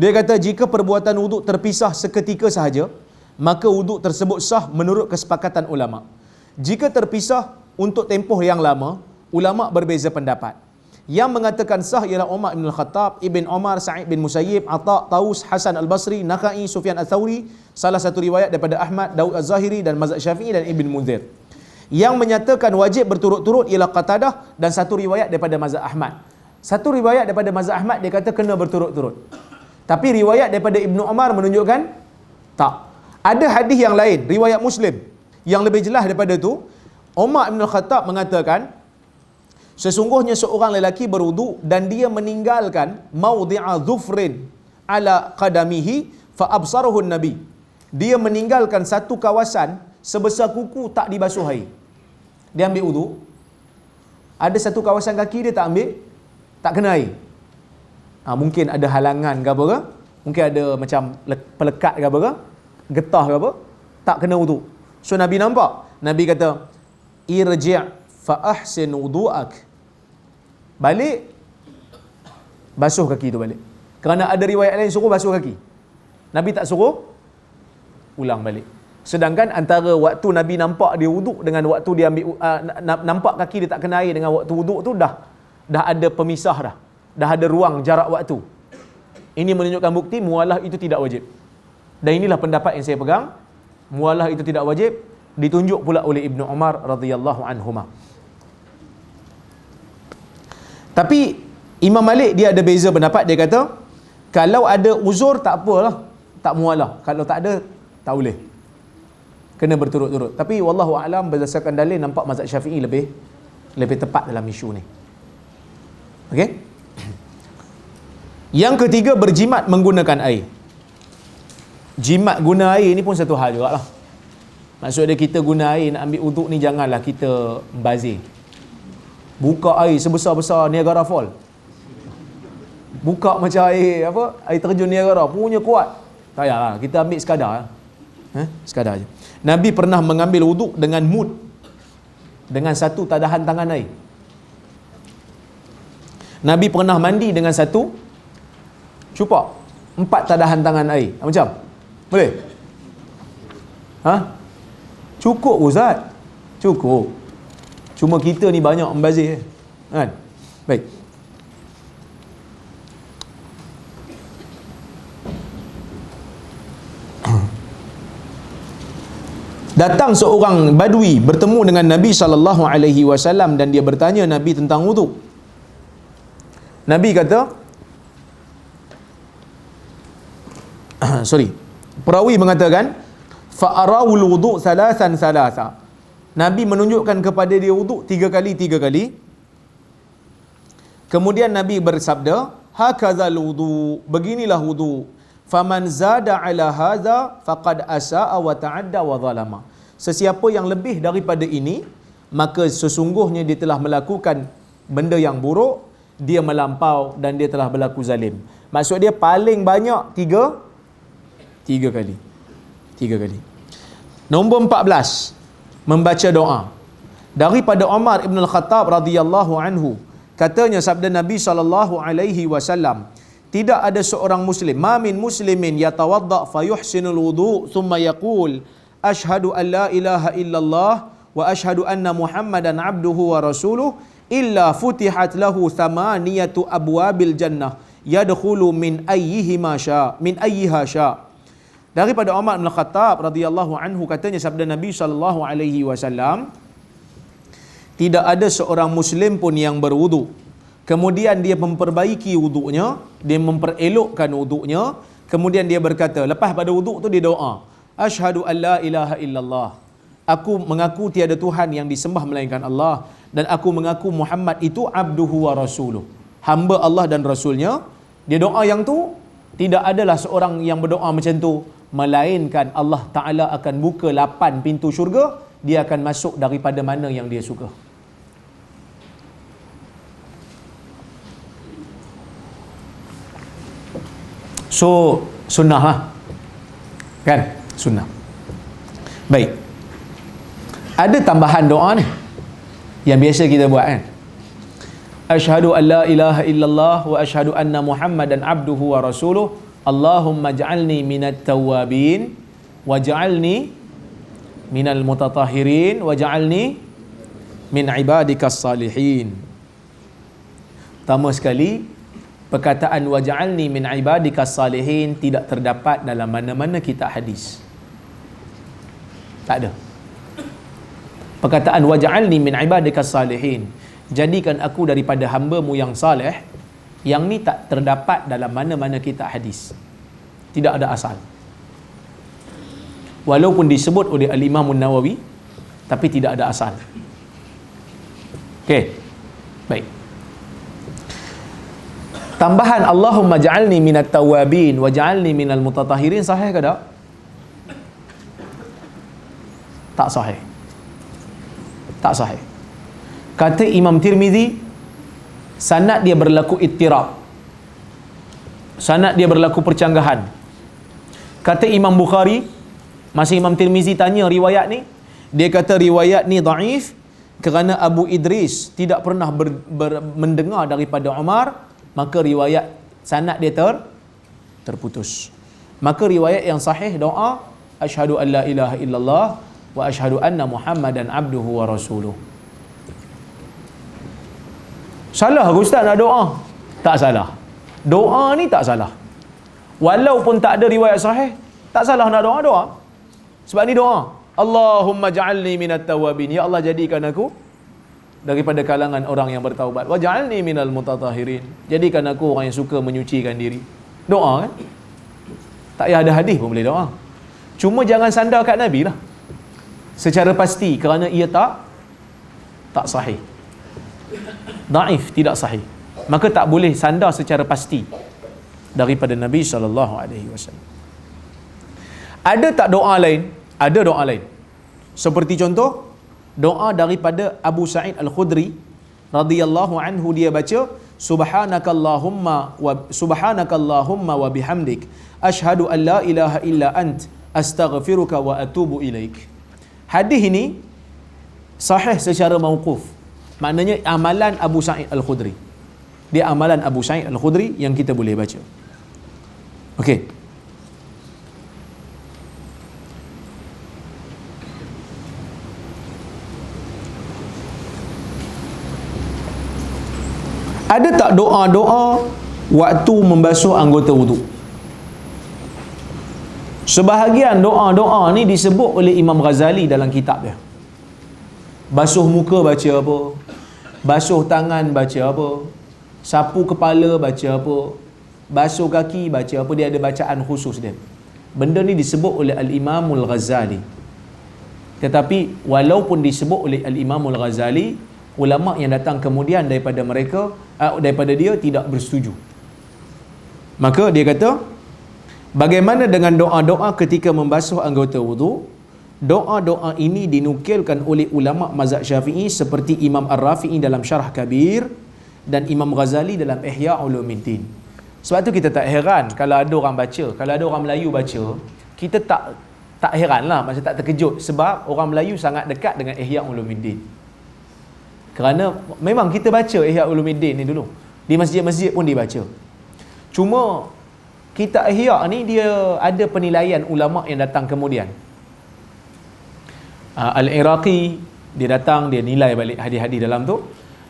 Dia kata jika perbuatan wuduk terpisah seketika sahaja, maka wuduk tersebut sah menurut kesepakatan ulama. Jika terpisah untuk tempoh yang lama, ulama berbeza pendapat. Yang mengatakan sah ialah Umar bin Al-Khattab, Ibn Umar, Sa'id bin Musayyib, Atha, Taus, Hasan Al-Basri, Nakhai, Sufyan Al-Thawri, salah satu riwayat daripada Ahmad, Daud Az-Zahiri dan mazhab Syafi'i dan Ibn Munzir. Yang menyatakan wajib berturut-turut ialah Qatadah dan satu riwayat daripada mazhab Ahmad. Satu riwayat daripada mazhab Ahmad dia kata kena berturut-turut. Tapi riwayat daripada Ibnu Umar menunjukkan tak. Ada hadis yang lain, riwayat Muslim yang lebih jelas daripada itu. Umar bin Al-Khattab mengatakan sesungguhnya seorang lelaki berwuduk dan dia meninggalkan maudhi'a dhufrin ala qadamihi fa absarahu nabi. Dia meninggalkan satu kawasan sebesar kuku tak dibasuh air. Dia ambil wuduk, ada satu kawasan kaki dia tak ambil, tak kena air. Mungkin ada halangan ke apa ke, mungkin ada macam pelekat ke apa ke, getah ke apa, tak kena wuduk. So Nabi nampak, Nabi kata irji' fa ahsin wudu'ak, balik basuh kaki tu balik. Kerana ada riwayat lain suruh basuh kaki, Nabi tak suruh, ulang balik. Sedangkan antara waktu Nabi nampak dia wuduk dengan waktu dia ambil nampak kaki dia tak kena air dengan waktu wuduk tu dah ada pemisah dah ada ruang jarak waktu. Ini menunjukkan bukti mualah itu tidak wajib. Dan inilah pendapat yang saya pegang, mualah itu tidak wajib, ditunjuk pula oleh Ibnu Umar radhiyallahu anhuma. Tapi Imam Malik dia ada beza pendapat, dia kata kalau ada uzur tak apalah, tak mualah. Kalau tak ada tak boleh, kena berturut-turut. Tapi wallahu a'lam berdasarkan dalil nampak mazhab Syafi'i lebih tepat dalam isu ni. Okey. Yang ketiga, berjimat menggunakan air. Jimat guna air ni pun satu hal jugalah. Maksudnya kita guna air nak ambil wuduk ni janganlah kita membazir. Buka air sebesar-besar Niagara Fall. Buka macam air air terjun Niagara punya kuat. Tak payahlah, kita ambil sekadar. Sekadar aja. Nabi pernah mengambil wuduk dengan mud, dengan satu tadahan tangan air. Nabi pernah mandi dengan satu cupak, 4 tadahan tangan air. Macam? Boleh? Cukup Ustaz. Cukup. Cuma kita ni banyak membazir. Kan? Baik. Datang seorang badui bertemu dengan Nabi SAW dan dia bertanya Nabi tentang wuduk. Nabi kata perawi mengatakan fa'arawul wuduk salasan. Nabi menunjukkan kepada dia wuduk 3 kali. Kemudian Nabi bersabda hakazal wuduk, beginilah wuduk. Faman zada ala hadza faqad asaa wa ta'adda wa zalama. Sesiapa yang lebih daripada ini, maka sesungguhnya dia telah melakukan benda yang buruk, dia melampau dan dia telah berlaku zalim. Maksud dia paling banyak 3 kali. 3 kali. Nombor 14, membaca doa. Daripada Umar Ibn Al-Khattab radhiyallahu anhu, katanya sabda Nabi SAW, tidak ada seorang muslim, ma min muslimin yatawadda fayuhsinul wudu thumma yaqul asyhadu an la ilaha illallah wa asyhadu anna muhammadan abduhu wa rasuluh illa futihat lahu thamaniyatu abwabil jannah yadkhulu min ayyiha sya. Daripada Umar bin Khattab radhiyallahu anhu, katanya sabda Nabi SAW, tidak ada seorang muslim pun yang berwudu kemudian dia memperbaiki wuduknya, dia memperelokkan wuduknya, kemudian dia berkata lepas pada wuduk tu dia doa, asyhadu an la ilaha illallah, aku mengaku tiada Tuhan yang disembah melainkan Allah, dan aku mengaku Muhammad itu abduhu wa rasuluh, hamba Allah dan rasulnya. Dia doa yang tu, tidak adalah seorang yang berdoa macam tu melainkan Allah Ta'ala akan buka 8 pintu syurga, dia akan masuk daripada mana yang dia suka. So sunnah lah, kan? Sunnah. Baik. Ada tambahan doa ni yang biasa kita buat, kan? Asyhadu an la ilaha illallah wa asyhadu anna Muhammadan abduhu wa rasuluh. Allahumma ja'alni minat tawwabin wa ja'alni minal mutatahhirin wa ja'alni min ibadikas salihin. Pertama sekali, perkataan wa ja'alni min ibadikas salihin tidak terdapat dalam mana-mana kitab hadis. Tak ada. Perkataan wa ja'alni min ibadikas salihin, jadikan aku daripada hamba-Mu yang saleh, yang ni tak terdapat dalam mana-mana kitab hadis. Tidak ada asal. Walaupun disebut oleh Al-Imam Nawawi, tapi tidak ada asal. Okey. Baik. Tambahan Allahumma ja'alni minat tawwabin wa ja'alni minal mutatahhirin sahih ke tak? Tak sahih. Tak sahih. Kata Imam Tirmizi, sanad dia berlaku ittirab. Sanad dia berlaku percanggahan. Kata Imam Bukhari, masa Imam Tirmizi tanya riwayat ni, dia kata riwayat ni dhaif kerana Abu Idris tidak pernah mendengar daripada Umar, maka riwayat sanad dia terputus. Maka riwayat yang sahih doa asyhadu an la ilaha illallah wa asyhadu anna Muhammadan abduhu wa rasuluh. Salah ke ustaz nak doa? Tak salah. Doa ni tak salah. Walaupun tak ada riwayat sahih, tak salah nak doa. Sebab ni doa. Allahumma ja'alni minat tawwabin. Ya Allah, jadikan aku daripada kalangan orang yang bertaubat. Wa ja'alni minal mutatahhirin. Jadikan aku orang yang suka menyucikan diri. Doa kan? Tak payah ada hadis pun boleh doa. Cuma jangan sandar kat Nabi lah secara pasti, kerana ia tak sahih. Daif, tidak sahih. Maka tak boleh sandar secara pasti daripada Nabi SAW. Ada tak doa lain? Ada doa lain. Seperti contoh, doa daripada Abu Sa'id Al-Khudri radhiyallahu anhu, dia baca subhanakallahumma wa bihamdik asyhadu an la ilaha illa ant astaghfiruka wa atubu ilaik. Hadis ini sahih secara mauquf. Maknanya amalan Abu Sa'id Al-Khudri. Dia amalan Abu Sa'id Al-Khudri yang kita boleh baca. Okey. Ada tak doa-doa waktu membasuh anggota wuduk? Sebahagian doa-doa ni disebut oleh Imam Ghazali dalam kitab dia. Basuh muka baca apa? Basuh tangan baca apa? Sapu kepala baca apa? Basuh kaki baca apa? Dia ada bacaan khusus dia. Benda ni disebut oleh Al-Imamul Ghazali. Tetapi walaupun disebut oleh Al-Imamul Ghazali, ulama yang datang kemudian daripada dia tidak bersetuju. Maka dia kata, bagaimana dengan doa-doa ketika membasuh anggota wuduk? Doa-doa ini dinukilkan oleh ulama mazhab Syafi'i seperti Imam Ar-Rafi'i dalam Syarah Kabir dan Imam Ghazali dalam Ihya Ulumuddin. Sebab tu kita tak heran kalau ada orang baca, kalau ada orang Melayu baca, kita tak heranlah, macam tak terkejut, sebab orang Melayu sangat dekat dengan Ihya Ulumuddin. Kerana memang kita baca Ihya Ulumuddin ni dulu. Di masjid-masjid pun dibaca. Cuma kitab Ihya ni dia ada penilaian ulama yang datang kemudian. Al-Iraqi dia datang, dia nilai balik hadis-hadis dalam tu.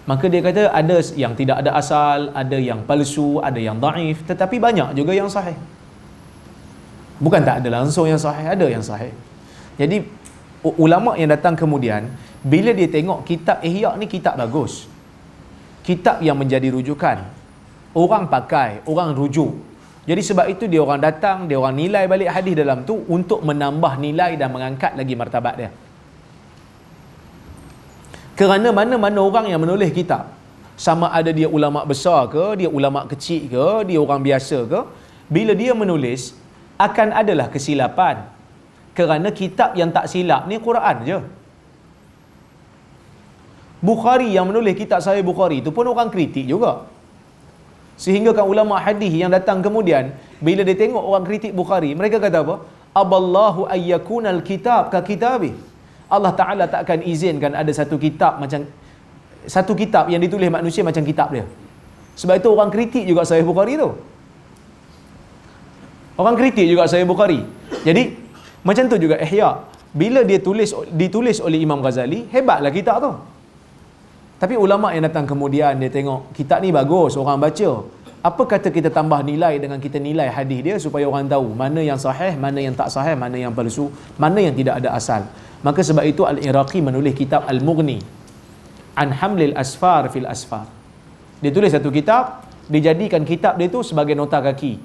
Maka dia kata ada yang tidak ada asal, ada yang palsu, ada yang daif, tetapi banyak juga yang sahih. Bukan tak ada langsung yang sahih, ada yang sahih. Jadi ulama yang datang kemudian, bila dia tengok kitab Ihya ni kitab bagus, kitab yang menjadi rujukan, orang pakai, orang rujuk. Jadi sebab itu dia orang datang, dia orang nilai balik hadis dalam tu untuk menambah nilai dan mengangkat lagi martabat dia. Kerana mana-mana orang yang menulis kitab, sama ada dia ulama besar ke, dia ulama kecil ke, dia orang biasa ke, bila dia menulis akan adalah kesilapan. Kerana kitab yang tak silap ni Quran je. Bukhari yang menulis kitab Sahih Bukhari tu pun orang kritik juga. Sehingga kan ulama hadis yang datang kemudian, bila dia tengok orang kritik Bukhari, mereka kata apa? Aballahu ayyakunal kitab ka kitabi. Allah Ta'ala tak akan izinkan ada satu kitab macam satu kitab yang ditulis manusia macam kitab dia. Sebab itu orang kritik juga Sahih Bukhari tu. Orang kritik juga Sahih Bukhari. Jadi macam tu juga Ihya. Bila dia ditulis oleh Imam Ghazali, hebatlah kitab tu. Tapi ulama yang datang kemudian, dia tengok kitab ni bagus, orang baca. Apa kata kita tambah nilai dengan kita nilai hadis dia supaya orang tahu mana yang sahih, mana yang tak sahih, mana yang palsu, mana yang tidak ada asal. Maka sebab itu Al-Iraqi menulis kitab Al-Mughni an Hamlil Asfar fil Asfar. Dia tulis satu kitab, dijadikan kitab dia tu sebagai nota kaki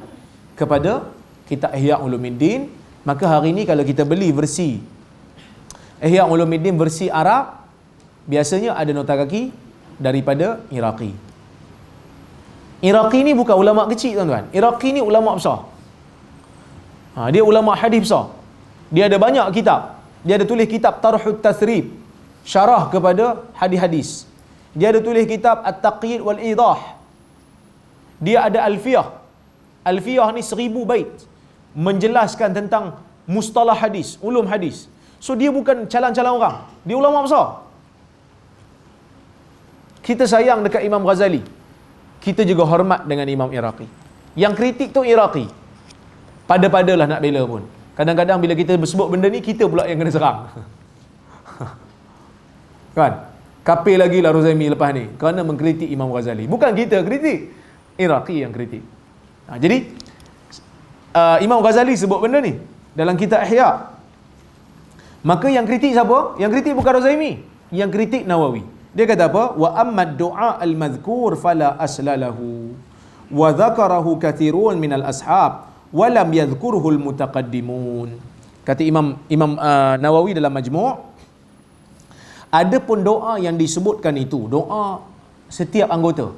kepada kitab Ihya Ulumuddin. Maka hari ni kalau kita beli versi Ihya Ulumuddin versi Arab, biasanya ada nota kaki daripada Iraqi. Iraqi ni bukan ulama kecil tuan-tuan. Iraqi ni ulama besar. Dia ulama hadis besar. Dia ada banyak kitab. Dia ada tulis kitab Tarhut Tathrib, syarah kepada hadis-hadis. Dia ada tulis kitab At-Taqyid wal Idah. Dia ada Alfiyah. Alfiyah ni 1000 bait menjelaskan tentang mustalah hadis, ulum hadis. So dia bukan calang-calang orang. Dia ulama besar. Kita sayang dekat Imam Ghazali. Kita juga hormat dengan Imam Iraqi. Yang kritik tu Iraqi. Pada-padalah nak bela pun. Kadang-kadang bila kita sebut benda ni, kita pula yang kena serang. Kan? Kapil lagi lah Ruzaimi lepas ni kerana mengkritik Imam Ghazali. Bukan kita kritik, Iraqi yang kritik. Jadi Imam Ghazali sebut benda ni dalam kitab Ihya. Maka yang kritik siapa? Yang kritik bukan Ruzaimi, yang kritik Nawawi. Dia kata apa? Wa ammad du'a al-madhkur fala aslalahu wa dhakarahu kathirun minal ashab wa lam yadhkuruhu al-mutaqaddimun. Kata Imam Nawawi dalam Majmu', adapun doa yang disebutkan itu, doa setiap anggota,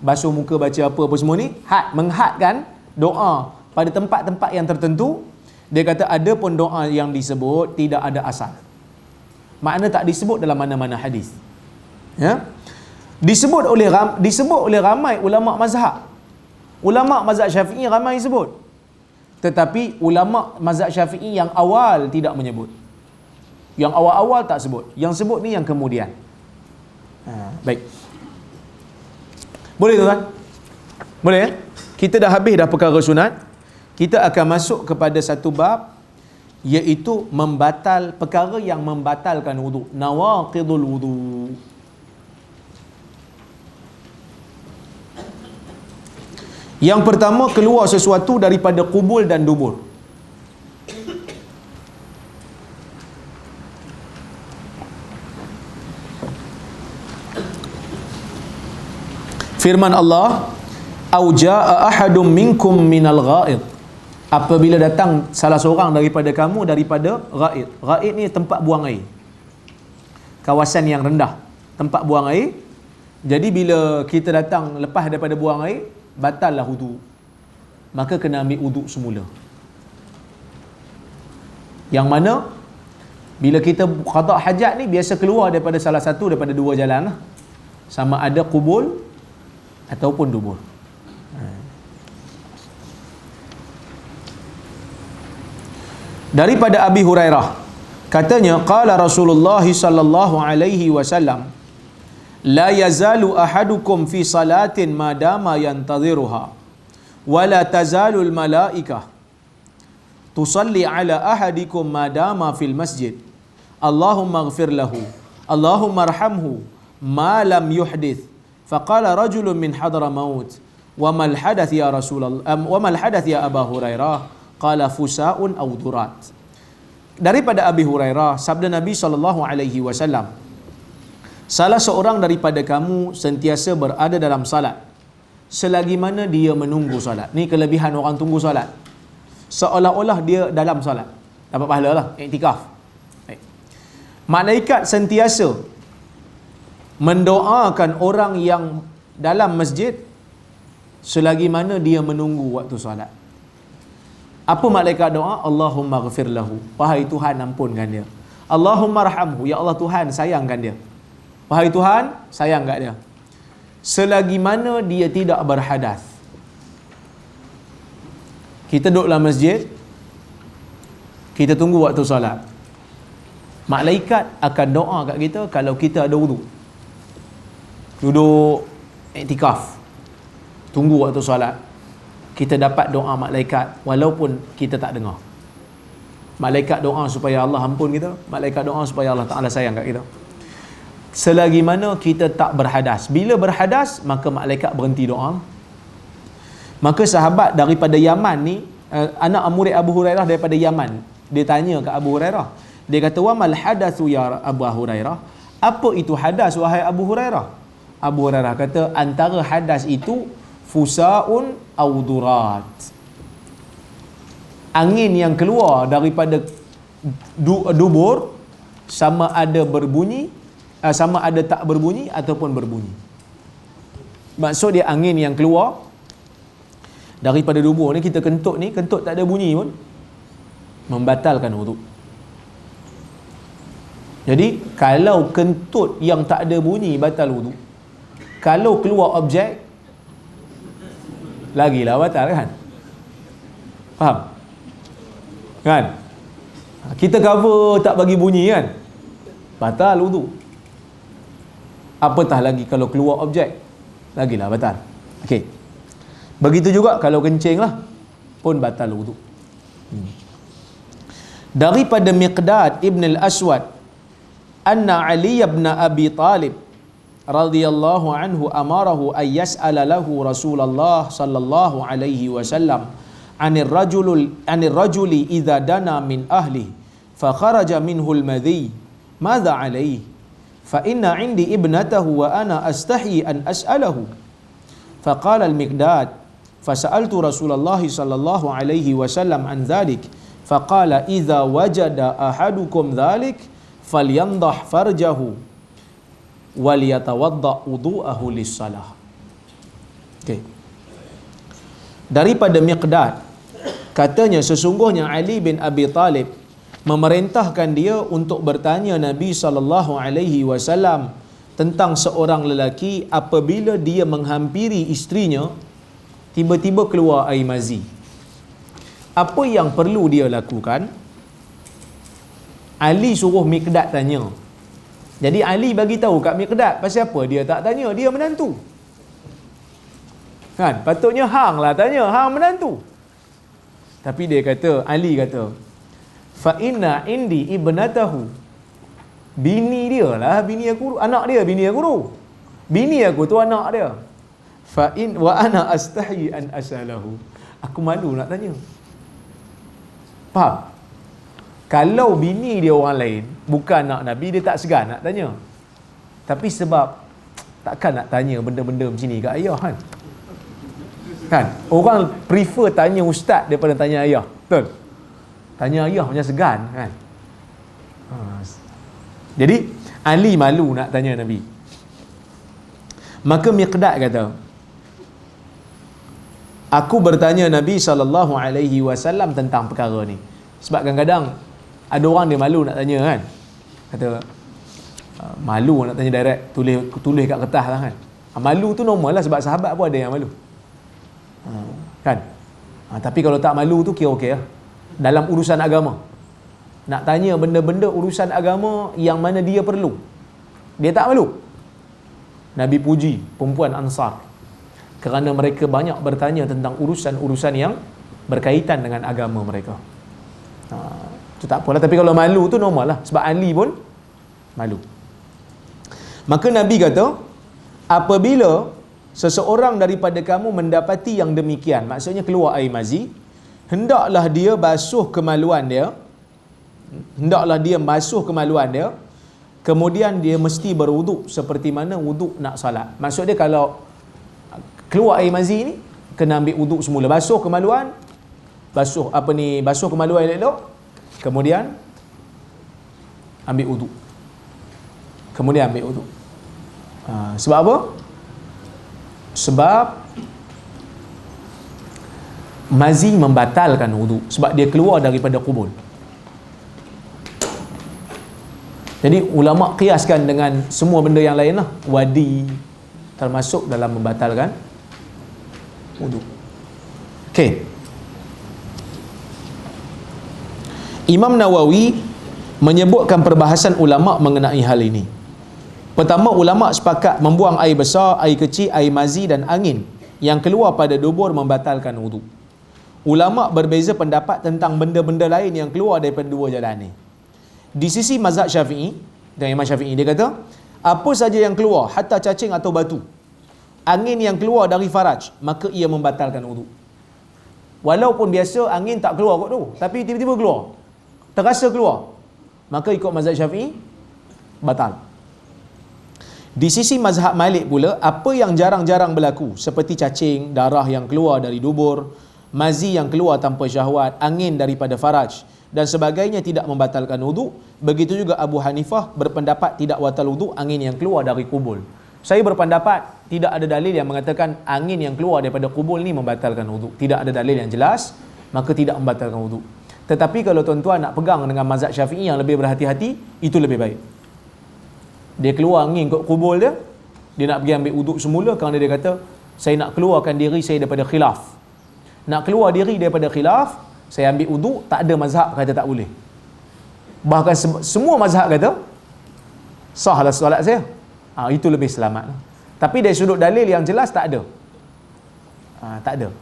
basuh muka, baca apa semua ni, menghadkan doa pada tempat-tempat yang tertentu. Dia kata adapun doa yang disebut tidak ada asal. Makna tak disebut dalam mana-mana hadis. Ya? Disebut oleh ramai ulama mazhab. Ulama mazhab Syafi'i ramai sebut. Tetapi ulama mazhab Syafi'i yang awal tidak menyebut. Yang awal-awal tak sebut. Yang sebut ni yang kemudian. Baik. Boleh tuan? Boleh ya? Kita dah habis dah perkara sunat. Kita akan masuk kepada satu bab, iaitu perkara yang membatalkan wudu. Nawaqidul wudu. Yang pertama, keluar sesuatu daripada kubul dan dubur. Firman Allah, au jaa ahadum minkum minal ghaid. Apabila datang salah seorang daripada kamu daripada ghaid. Ghaid ni tempat buang air. Kawasan yang rendah, tempat buang air. Jadi bila kita datang lepas daripada buang air, batallah wudu. Maka kena ambil wudu semula. Yang mana bila kita qada hajat ni biasa keluar daripada salah satu daripada dua jalan lah. Sama ada kubul ataupun dubur. Daripada Abi Hurairah, katanya qala Rasulullah sallallahu alaihi wasallam, la yazalu ahadukum fi salatin ma dama yantadhiruha wa la tazalul malaikah tusalli ala ahadikum ma dama fil masjid. Allahumma ighfir lahu, Allahumma arhamhu ma lam yuhdith. Faqala rajulun min Hadramaut, wa mal hadath ya Rasulullah, wa mal hadath ya Aba Hurairah? Qala fusaun aw durat. Daripada Abi Hurairah, sabda Nabi SAW, salah seorang daripada kamu sentiasa berada dalam salat selagi mana dia menunggu salat. Ni kelebihan orang tunggu salat, seolah-olah dia dalam salat, dapat pahala lah, iktikaf. Malaikat sentiasa mendoakan orang yang dalam masjid selagi mana dia menunggu waktu solat. Apa malaikat doa? Allahumma ghafir lahu, wahai Tuhan ampunkan dia. Allahumma rahamhu, ya Allah Tuhan sayangkan dia. Wahai Tuhan sayang kat dia. Selagi mana dia tidak berhadas. Kita duduk dalam masjid, kita tunggu waktu solat, malaikat akan doa kat kita kalau kita ada wudu. duduk iktikaf, tunggu waktu solat, kita dapat doa malaikat walaupun kita tak dengar. Malaikat doa supaya Allah ampun kita, malaikat doa supaya Allah Ta'ala sayang kat kita. Selagi mana kita tak berhadas. Bila berhadas, maka malaikat berhenti doa. Maka sahabat daripada Yaman ni, anak murid Abu Hurairah daripada Yaman, dia tanya ke Abu Hurairah, dia kata, wa mal hadatsu ya Abu Hurairah, apa itu hadas wahai Abu Hurairah? Abu Hurairah kata, antara hadas itu fusaun au durat, angin yang keluar daripada dubur, sama ada berbunyi, sama ada tak berbunyi ataupun berbunyi. Maksud dia angin yang keluar daripada dubur ni, kita kentut tak ada bunyi pun membatalkan wuduk. Jadi kalau kentut yang tak ada bunyi batal wuduk, kalau keluar objek lagilah batal, kan? Faham? Kan? Kita cover tak bagi bunyi, kan? Batal wuduk. Apatah lagi kalau keluar objek, lagilah batal. Okey. Begitu juga kalau kencing lah pun batal wuduk. Daripada Miqdad ibn al-Aswad, anna Ali ibn Abi Talib radhiyallahu anhu amarahu ay yas'ala lahu Rasulullah sallallahu alaihi wasallam anir rajuli idza dana min ahli fa kharaja minhu al-madhi madza alayhi fa inna 'indi ibnatahu wa ana astahi an as'alahu faqala al-Miqdad fasa'altu Rasulullah sallallahu alaihi wasallam an dhalik faqala idza wajada ahadukum dhalik falyandah farjahu waliyatawadda wudu'ahu lis-salah. Okey. Daripada Miqdad, katanya sesungguhnya Ali bin Abi Talib memerintahkan dia untuk bertanya Nabi sallallahu alaihi wasallam tentang seorang lelaki apabila dia menghampiri isterinya tiba-tiba keluar air mazi. Apa yang perlu dia lakukan? Ali suruh Miqdad tanya. Jadi Ali bagi tahu kat Miqdad, pasal apa dia tak tanya, dia menantu. Kan? Patutnya hang lah tanya, hang menantu. Tapi dia kata, Ali kata, fa inna indi ibnatahu, bini dia lah, bini aku, anak dia bini aku tu. Bini aku tu anak dia. Fa in wa ana astahi an asalahu. Aku malu nak tanya. Faham? Kalau bini dia orang lain, bukan anak Nabi, dia tak segan nak tanya. Tapi sebab takkan nak tanya benda-benda macam ni kat ayah, kan? Kan? Orang prefer tanya ustaz daripada tanya ayah. Betul? Tanya ayah macam segan, kan? Jadi Ali malu nak tanya Nabi. Maka Miqdad kata, aku bertanya Nabi SAW tentang perkara ni. Sebab kadang-kadang ada orang dia malu nak tanya, kan? Kata malu nak tanya direct, tulis kat kertas lah, kan? Malu tu normal lah, sebab sahabat pun ada yang malu, kan? Tapi kalau tak malu tu kira okey lah. Dalam urusan agama, nak tanya benda-benda urusan agama yang mana dia perlu, dia tak malu. Nabi puji perempuan Ansar kerana mereka banyak bertanya tentang urusan-urusan yang berkaitan dengan agama mereka. Itu tak apalah. Tapi kalau malu tu normal lah, sebab Ali pun malu. Maka Nabi kata, apabila seseorang daripada kamu mendapati yang demikian, maksudnya keluar air mazi, hendaklah dia basuh kemaluan dia, kemudian dia mesti berwuduk seperti mana wuduk nak salat. Maksud dia kalau keluar air mazi ni, kena ambil wuduk semula, basuh kemaluan elok-elok, kemudian ambil wuduk. Sebab apa? Sebab mazi membatalkan wuduk, sebab dia keluar daripada kubur. Jadi ulama kiaskan dengan semua benda yang lain lah, wadi termasuk dalam membatalkan wuduk. Okey. Imam Nawawi menyebutkan perbahasan ulama mengenai hal ini. Pertama, ulama sepakat membuang air besar, air kecil, air mazi dan angin yang keluar pada dubur membatalkan wudu. Ulama berbeza pendapat tentang benda-benda lain yang keluar daripada dua jalan ni. Di sisi mazhab Syafi'i, dan Imam Syafi'i dia kata, apa saja yang keluar, hatta cacing atau batu, angin yang keluar dari faraj, maka ia membatalkan wudu. Walaupun biasa angin tak keluar kot tu, tapi tiba-tiba keluar, terasa keluar, maka ikut mazhab Syafi'i batal. Di sisi mazhab Malik pula, apa yang jarang-jarang berlaku seperti cacing, darah yang keluar dari dubur, mazi yang keluar tanpa syahwat, angin daripada faraj dan sebagainya tidak membatalkan wudu. Begitu juga Abu Hanifah berpendapat tidak batal wudu angin yang keluar dari kubul. Saya berpendapat tidak ada dalil yang mengatakan angin yang keluar daripada kubul ni membatalkan wudu. Tidak ada dalil yang jelas, maka tidak membatalkan wudu. Tetapi kalau tuan-tuan nak pegang dengan mazhab Syafi'i yang lebih berhati-hati, itu lebih baik. Dia keluar angin kat kubul dia nak pergi ambil wuduk semula kerana dia kata, saya nak keluarkan diri saya daripada khilaf. Nak keluar diri daripada khilaf, saya ambil wuduk, tak ada mazhab kata tak boleh. Bahkan semua mazhab kata, sahlah solat saya. Itu lebih selamat. Tapi dari sudut dalil yang jelas, tak ada. Tak ada.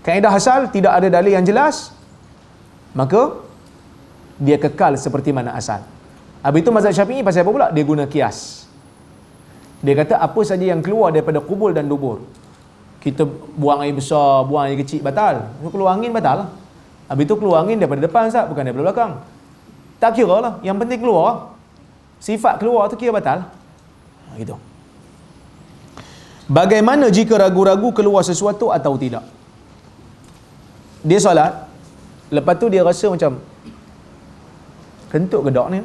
Kaedah asal, tidak ada dalil yang jelas, maka dia kekal seperti mana asal. Habis itu mazhab Syafi'i pasal apa pula? Dia guna kias. Dia kata apa saja yang keluar daripada kubul dan dubur. Kita buang air besar, buang air kecil, batal. Keluar angin, batal. Habis itu keluar angin daripada depan, Ustaz, bukan daripada belakang. Tak kira lah. Yang penting keluar. Sifat keluar tu kira batal. Gitu. Bagaimana jika ragu-ragu keluar sesuatu atau tidak? Dia solat, lepas tu dia rasa macam kentut kedok ni.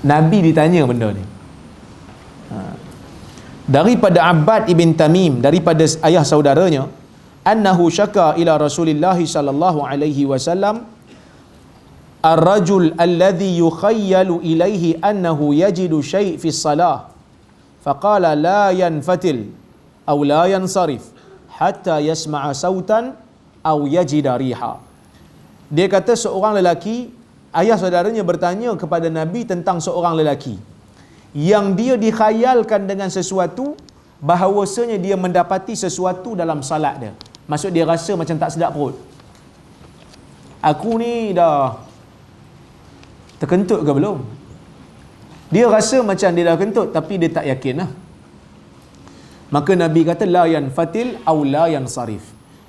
Nabi ditanya benda ni. Daripada Abbad ibn Tamim, daripada ayah saudaranya, annahu syaka ila Rasulillah sallallahu alaihi wasallam ar-rajul alladhi yukhayyalu ilaihi annahu yajidu syai' fi salah faqala la yanfatil aw la yansarif hatta yasma'a sautan aw yajida riha. Dia kata seorang lelaki, ayah saudaranya bertanya kepada Nabi tentang seorang lelaki yang dia dikhayalkan dengan sesuatu bahawasanya dia mendapati sesuatu dalam salat dia. Maksud dia rasa macam tak sedap perut. Aku ni dah terkentut ke belum? Dia rasa macam dia dah kentut tapi dia tak yakin lah. Maka Nabi kata la yanfatil aw la yansarif.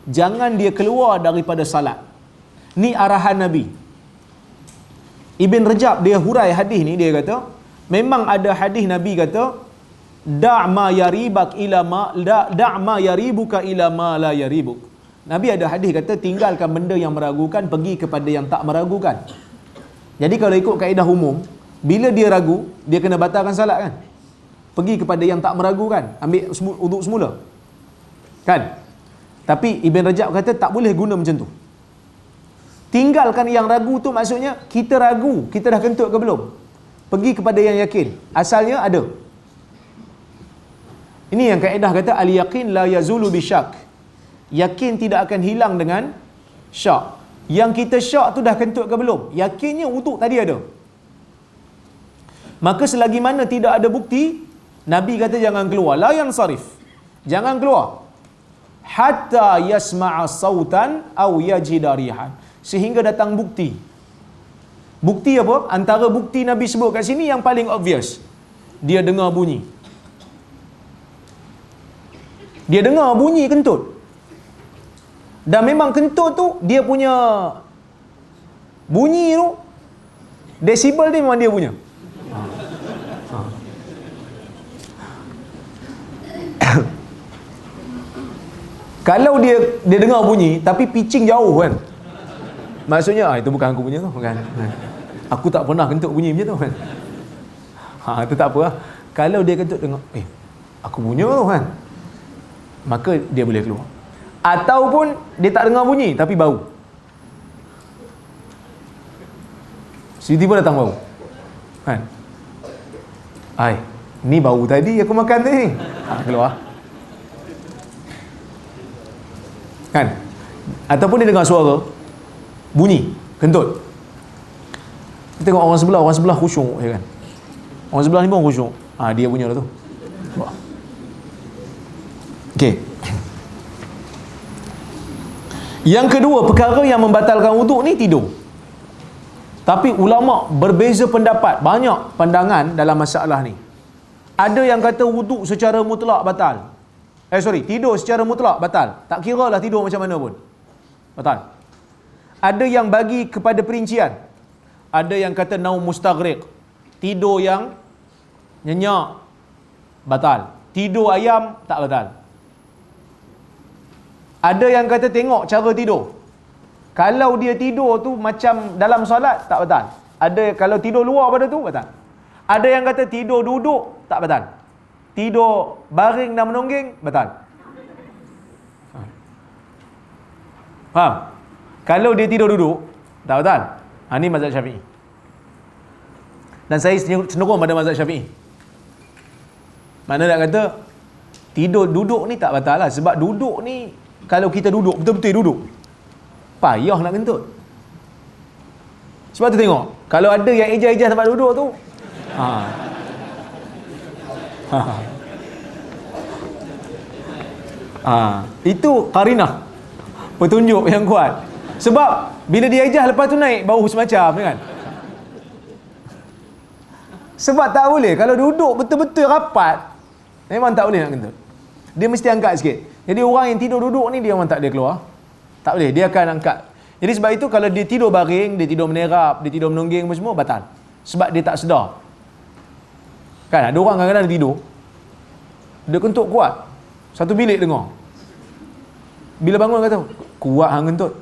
Jangan dia keluar daripada salat. Ni arahan Nabi. Ibn Rajab dia hurai hadis ni, dia kata memang ada hadis Nabi kata da'ma yaribak ila ma da'ma yaribuka ila ma la yaribuk. Nabi ada hadis kata tinggalkan benda yang meragukan, pergi kepada yang tak meragukan. Jadi kalau ikut kaedah umum, bila dia ragu, dia kena batalkan salat kan? Pergi kepada yang tak meragukan, ambil wuduk semula. Kan? Tapi Ibn Rajab kata tak boleh guna macam tu. Tinggalkan yang ragu tu maksudnya kita ragu, kita dah kentut ke belum? Pergi kepada yang yakin. Asalnya ada. Ini yang kaedah kata al-yaqin la yazulu bisyak. Yakin tidak akan hilang dengan syak. Yang kita syak tu dah kentut ke belum? Yakinnya wuduk tadi ada. Maka selagi mana tidak ada bukti, Nabi kata jangan keluar. La yansarif. Jangan keluar. Hatta yasma'a sautan aw yajida rihan. Sehingga datang bukti. Bukti apa? Antara bukti Nabi sebut kat sini yang paling obvious. Dia dengar bunyi. Dia dengar bunyi kentut. Dan memang kentut tu, dia punya bunyi tu, desibel dia memang dia punya. Kalau dia dengar bunyi, tapi pitching jauh kan. Maksudnya, itu bukan aku punya tu kan. Aku tak pernah kentut bunyi macam tu kan. Itu tak apa lah. Kalau dia kentut dengar, aku punya tu kan, maka dia boleh keluar. Ataupun dia tak dengar bunyi tapi bau. Tiba-tiba datang bau. Kan? Ni bau tadi aku makan tadi. Keluar. Kan? Ataupun dia dengar suara bunyi kentut. Tengok orang sebelah khusyuk je kan. Orang sebelah ni pun khusyuk. Dia punya lah tu. Okey. Yang kedua, perkara yang membatalkan wuduk ni tidur. Tapi ulama berbeza pendapat, banyak pandangan dalam masalah ni. Ada yang kata wuduk secara mutlak batal. Tidur secara mutlak batal. Tak kira lah tidur macam mana pun. Batal. Ada yang bagi kepada perincian. Ada yang kata naum mustaghriq. Tidur yang nyenyak batal. Tidur ayam tak batal. Ada yang kata tengok cara tidur. Kalau dia tidur tu macam dalam solat, tak batal. Ada kalau tidur luar pada tu, batal. Ada yang kata tidur duduk, tak batal. Tidur baring dan menonggeng, batal. Faham? Kalau dia tidur duduk, tak batal. Ini mazhab Syafi'i. Dan saya cenderung pada mazhab Syafi'i. Mana nak kata tidur duduk ni tak batal lah. Sebab duduk ni, kalau kita duduk, betul-betul duduk, payah nak kentut. Sebab tu tengok, kalau ada yang ejah-ejah tempat duduk tu, itu qarinah, petunjuk yang kuat. Sebab bila dia ejah, lepas tu naik bau semacam kan. Sebab tak boleh, kalau duduk betul-betul rapat, memang tak boleh nak kentut. Dia mesti angkat sikit. Jadi orang yang tidur duduk ni, dia memang tak boleh keluar. Tak boleh, dia akan angkat. Jadi sebab itu kalau dia tidur baring, dia tidur menerap, dia tidur menonggeng semua, batal. Sebab dia tak sedar. Kan ada orang kadang-kadang tidur, dia kentut kuat. Satu bilik dengar. Bila bangun kata, kuat hang kentut.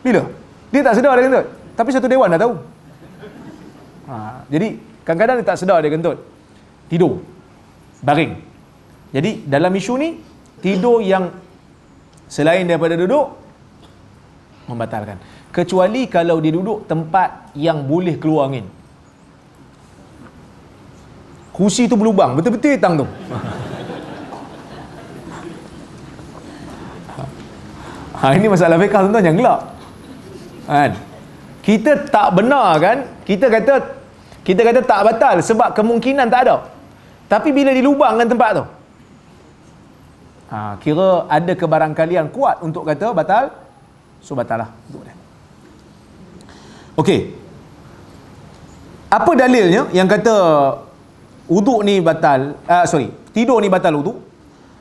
Bila? Dia tak sedar dia kentut. Tapi satu dewan dah tahu. Jadi kadang-kadang dia tak sedar dia kentut. Tidur. Baring. Jadi dalam isu ni, tidur yang selain daripada duduk, membatalkan. Kecuali kalau dia duduk tempat yang boleh keluar angin. Kursi tu berlubang, betul-betul hitam tu. Ini masalah fiqh tuan-tuan, yang gelap. Kan? Kita tak benar kan? Kita kata tak batal sebab kemungkinan tak ada. Tapi bila dilubangkan tempat tu, kira ada kebarangkalian kuat untuk kata batal, so batal lah. Okey. Apa dalilnya yang kata wuduk ni batal, tidur ni batal wuduk?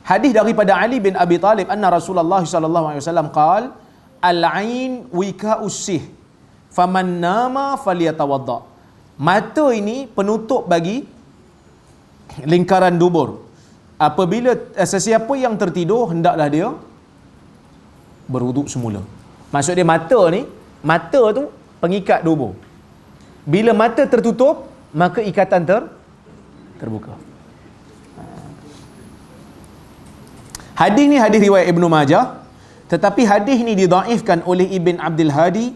Hadis daripada Ali bin Abi Talib anna Rasulullah sallallahu alaihi wasallam qaal al-ain wika'us sih faman nama falyatawadda. Mata ini penutup bagi lingkaran dubur. Apabila sesiapa yang tertidur, hendaklah dia berwuduk semula. Maksud dia mata tu pengikat dubur. Bila mata tertutup, maka ikatan terbuka. Hadis ni hadis riwayat Ibnu Majah, tetapi hadis ni didaifkan oleh Ibn Abdul Hadi,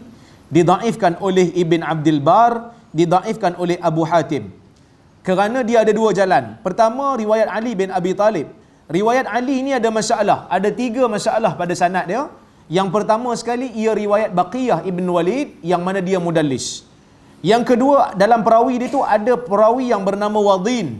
didaifkan oleh Ibn Abdul Bar, didaifkan oleh Abu Hatim. Kerana dia ada dua jalan. Pertama, riwayat Ali bin Abi Talib. Riwayat Ali ni ada masalah. Ada 3 masalah pada sanad dia. Yang pertama sekali, ia riwayat Baqiyah Ibn Walid, yang mana dia mudallis. Yang kedua, dalam perawi dia tu ada perawi yang bernama Wadin,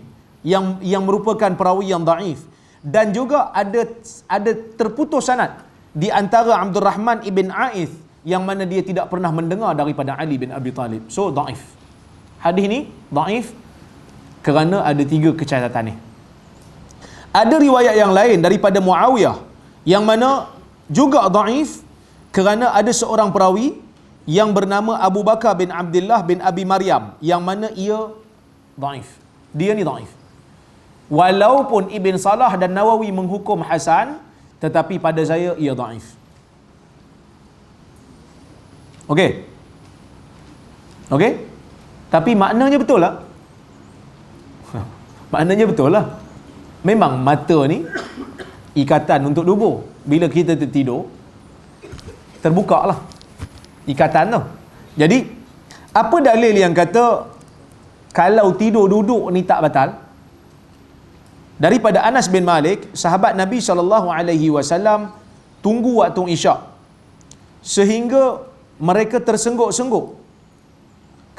yang merupakan perawi yang daif. Dan juga ada terputus sanad di antara Abdul Rahman ibn A'ith, yang mana dia tidak pernah mendengar daripada Ali bin Abi Talib. So daif. Hadis ni daif kerana ada 3 kecacatan ni. Ada riwayat yang lain daripada Muawiyah yang mana juga daif kerana ada seorang perawi yang bernama Abu Bakar bin Abdullah bin Abi Maryam, yang mana ia daif. Dia ni daif. Walaupun Ibn Salah dan Nawawi menghukum hasan, tetapi pada saya ia daif. Okey? Okey? Tapi maknanya betul lah. Maknanya betul lah. Memang mata ni ikatan untuk dubur. Bila kita tertidur, terbuka lah ikatan tu. Jadi, apa dalil yang kata kalau tidur duduk ni tak batal? Daripada Anas bin Malik, sahabat Nabi SAW tunggu waktu Isyak sehingga mereka tersengguk-sengguk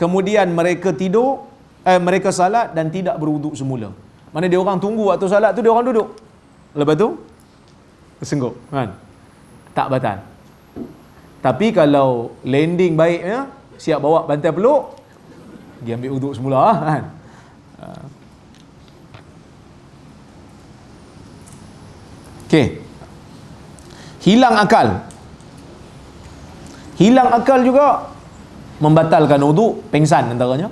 kemudian mereka tidur, mereka salat dan tidak berwuduk semula. Mana dia orang tunggu waktu salat tu dia orang duduk. Lepas tu tersengguk kan. Tak batal. Tapi kalau landing baiknya, siap bawa bantal peluk, dia ambil wuduk semula kan. Okey. Hilang akal. Hilang akal juga membatalkan wuduk, pengsan antaranya.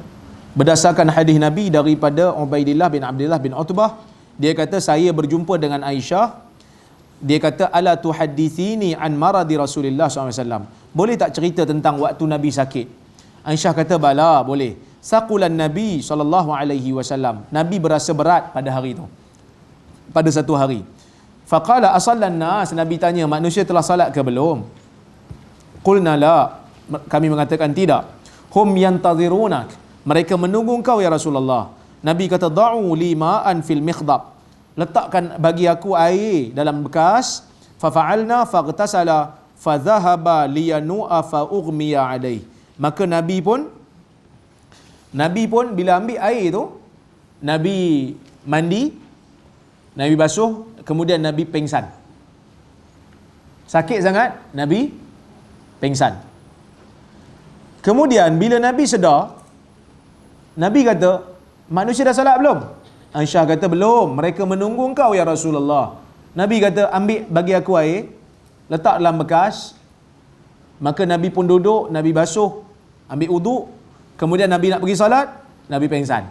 Berdasarkan hadis Nabi daripada Ubaidillah bin Abdullah bin Utbah, dia kata saya berjumpa dengan Aisyah. Dia kata ala tuhaddithini an maradi Rasulullah SAW. Boleh tak cerita tentang waktu Nabi sakit? Aisyah kata bala, boleh. Saqulan Nabi SAW. Nabi berasa berat pada hari itu. Pada satu hari. Faqala asallan nas, Nabi tanya manusia telah salat ke belum? Qulna la, kami mengatakan tidak. Hum yantadhirunak, mereka menunggu engkau ya Rasulullah. Nabi kata da'u li ma'an fil mikhdab, letakkan bagi aku air dalam bekas. Fa fa'alna faghtasala fa dhahaba liyanu'a fa ughmiya alayh. Maka Nabi pun bila ambil air tu, Nabi mandi, Nabi basuh, kemudian Nabi pengsan. Sakit sangat, Nabi pengsan. Kemudian bila Nabi sedar, Nabi kata, manusia dah salat belum? Aisyah kata belum, mereka menunggu engkau ya Rasulullah. Nabi kata ambil bagi aku air, letak dalam bekas. Maka Nabi pun duduk, Nabi basuh, ambil wuduk, kemudian Nabi nak pergi salat, Nabi pengsan.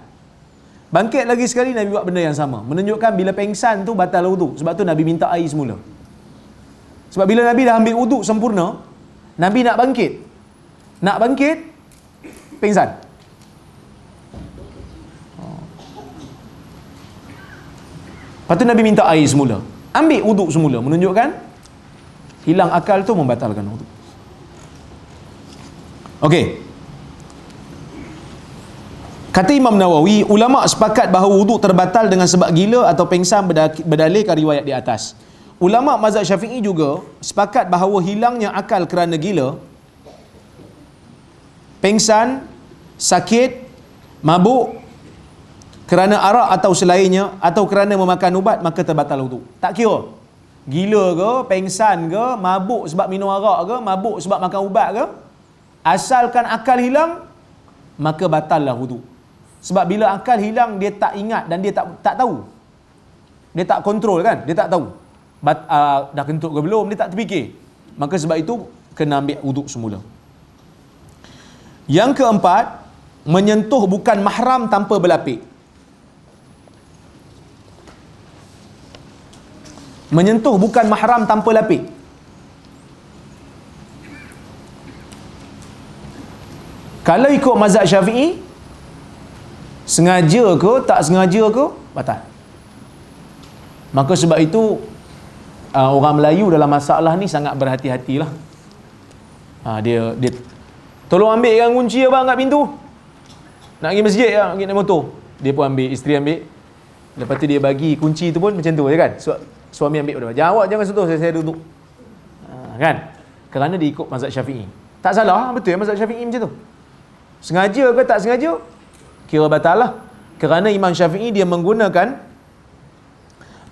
Bangkit lagi sekali, Nabi buat benda yang sama, menunjukkan bila pengsan tu batal wuduk. Sebab tu Nabi minta air semula. Sebab bila Nabi dah ambil wuduk sempurna, Nabi nak bangkit, pengsan. Lepas tu Nabi minta air semula, ambil wuduk semula, menunjukkan hilang akal tu membatalkan wuduk. Okey. Kata Imam Nawawi, ulama sepakat bahawa wuduk terbatal dengan sebab gila atau pengsan berdalilkan riwayat di atas. Ulama mazhab Syafi'i juga sepakat bahawa hilangnya akal kerana gila, pengsan, sakit, mabuk, kerana arak atau selainnya, atau kerana memakan ubat, maka terbatal wuduk. Tak kira gila ke, pengsan ke, mabuk sebab minum arak ke, mabuk sebab makan ubat ke, asalkan akal hilang, maka batallah wuduk. Sebab bila akal hilang, dia tak ingat dan dia tak tahu. Dia tak kontrol kan, dia tak tahu dah kentut ke belum, dia tak terfikir. Maka sebab itu kena ambil wuduk semula. Yang keempat, menyentuh bukan mahram tanpa berlapik. Menyentuh bukan mahram tanpa lapik. Kalau ikut mazhab Syafi'i, sengaja ke tak sengaja ke, batal. Maka sebab itu orang Melayu dalam masalah ni sangat berhati-hatilah. Dia tolong ambilkan kunci abang kat pintu. Nak pergi masjid ya, pergi naik motor. Dia pun ambil, isteri ambil. Lepas tu dia bagi kunci tu pun macam tu je kan. Suami ambil pada awak jangan sentuh, saya duduk. Kan? Kerana dia ikut mazhab Syafi'i. Tak salah, betul ya mazhab Syafi'i macam tu. Sengaja ke tak sengaja, kira batal lah. Kerana Imam Syafi'i dia menggunakan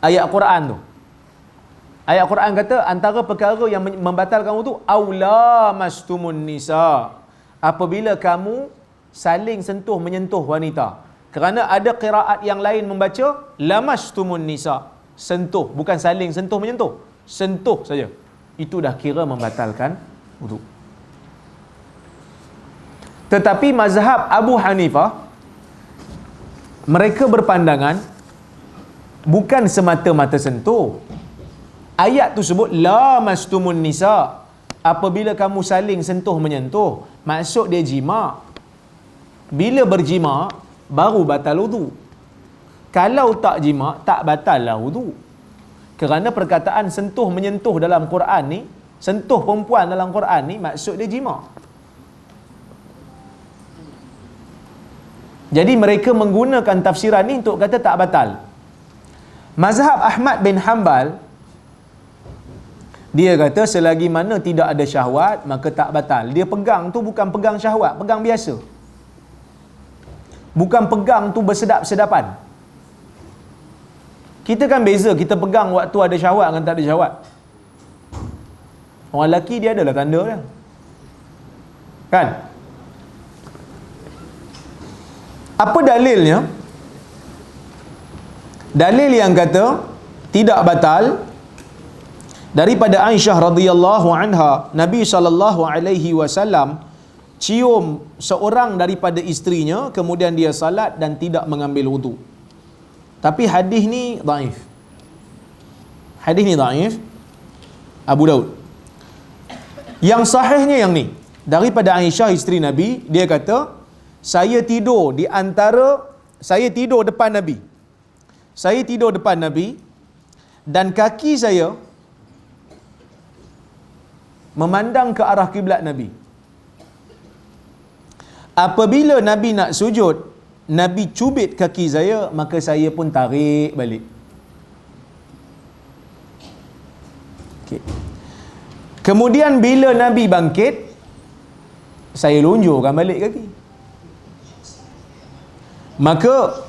ayat Quran tu. Ayat Quran kata antara perkara yang membatalkan wuduk, aula mastumun nisa, apabila kamu saling sentuh menyentuh wanita. Kerana ada qiraat yang lain membaca lamastumun nisa, sentuh, bukan saling sentuh menyentuh, sentuh saja. Itu dah kira membatalkan wuduk. Tetapi mazhab Abu Hanifah, mereka berpandangan bukan semata-mata sentuh. Ayat tu sebut la mastumun nisa, apabila kamu saling sentuh menyentuh, maksud dia jima. Bila berjima baru batal wuduk. Kalau tak jima, tak batal lah wuduk. Kerana perkataan sentuh menyentuh dalam Quran ni, sentuh perempuan dalam Quran ni maksud dia jima. Jadi mereka menggunakan tafsiran ni untuk kata tak batal. Mazhab Ahmad bin Hanbal, dia kata selagi mana tidak ada syahwat, maka tak batal. Dia pegang tu bukan pegang syahwat, pegang biasa. Bukan pegang tu bersedap-sedapan. Kita kan beza, kita pegang waktu ada syahwat dengan tak ada syahwat. Orang lelaki dia adalah tanda dia. Kan? Apa dalilnya? Dalil yang kata tidak batal daripada Aisyah radhiyallahu anha, Nabi SAW cium seorang daripada isterinya, kemudian dia salat dan tidak mengambil wudu. Tapi hadis ni dhaif. Hadis ni dhaif. Abu Daud. Yang sahihnya yang ni, daripada Aisyah isteri Nabi, dia kata, saya tidur depan Nabi. Saya tidur depan Nabi dan kaki saya memandang ke arah kiblat Nabi. Apabila Nabi nak sujud, Nabi cubit kaki saya, maka saya pun tarik balik. Okay. Kemudian bila Nabi bangkit, saya lonjorkan balik kaki. Maka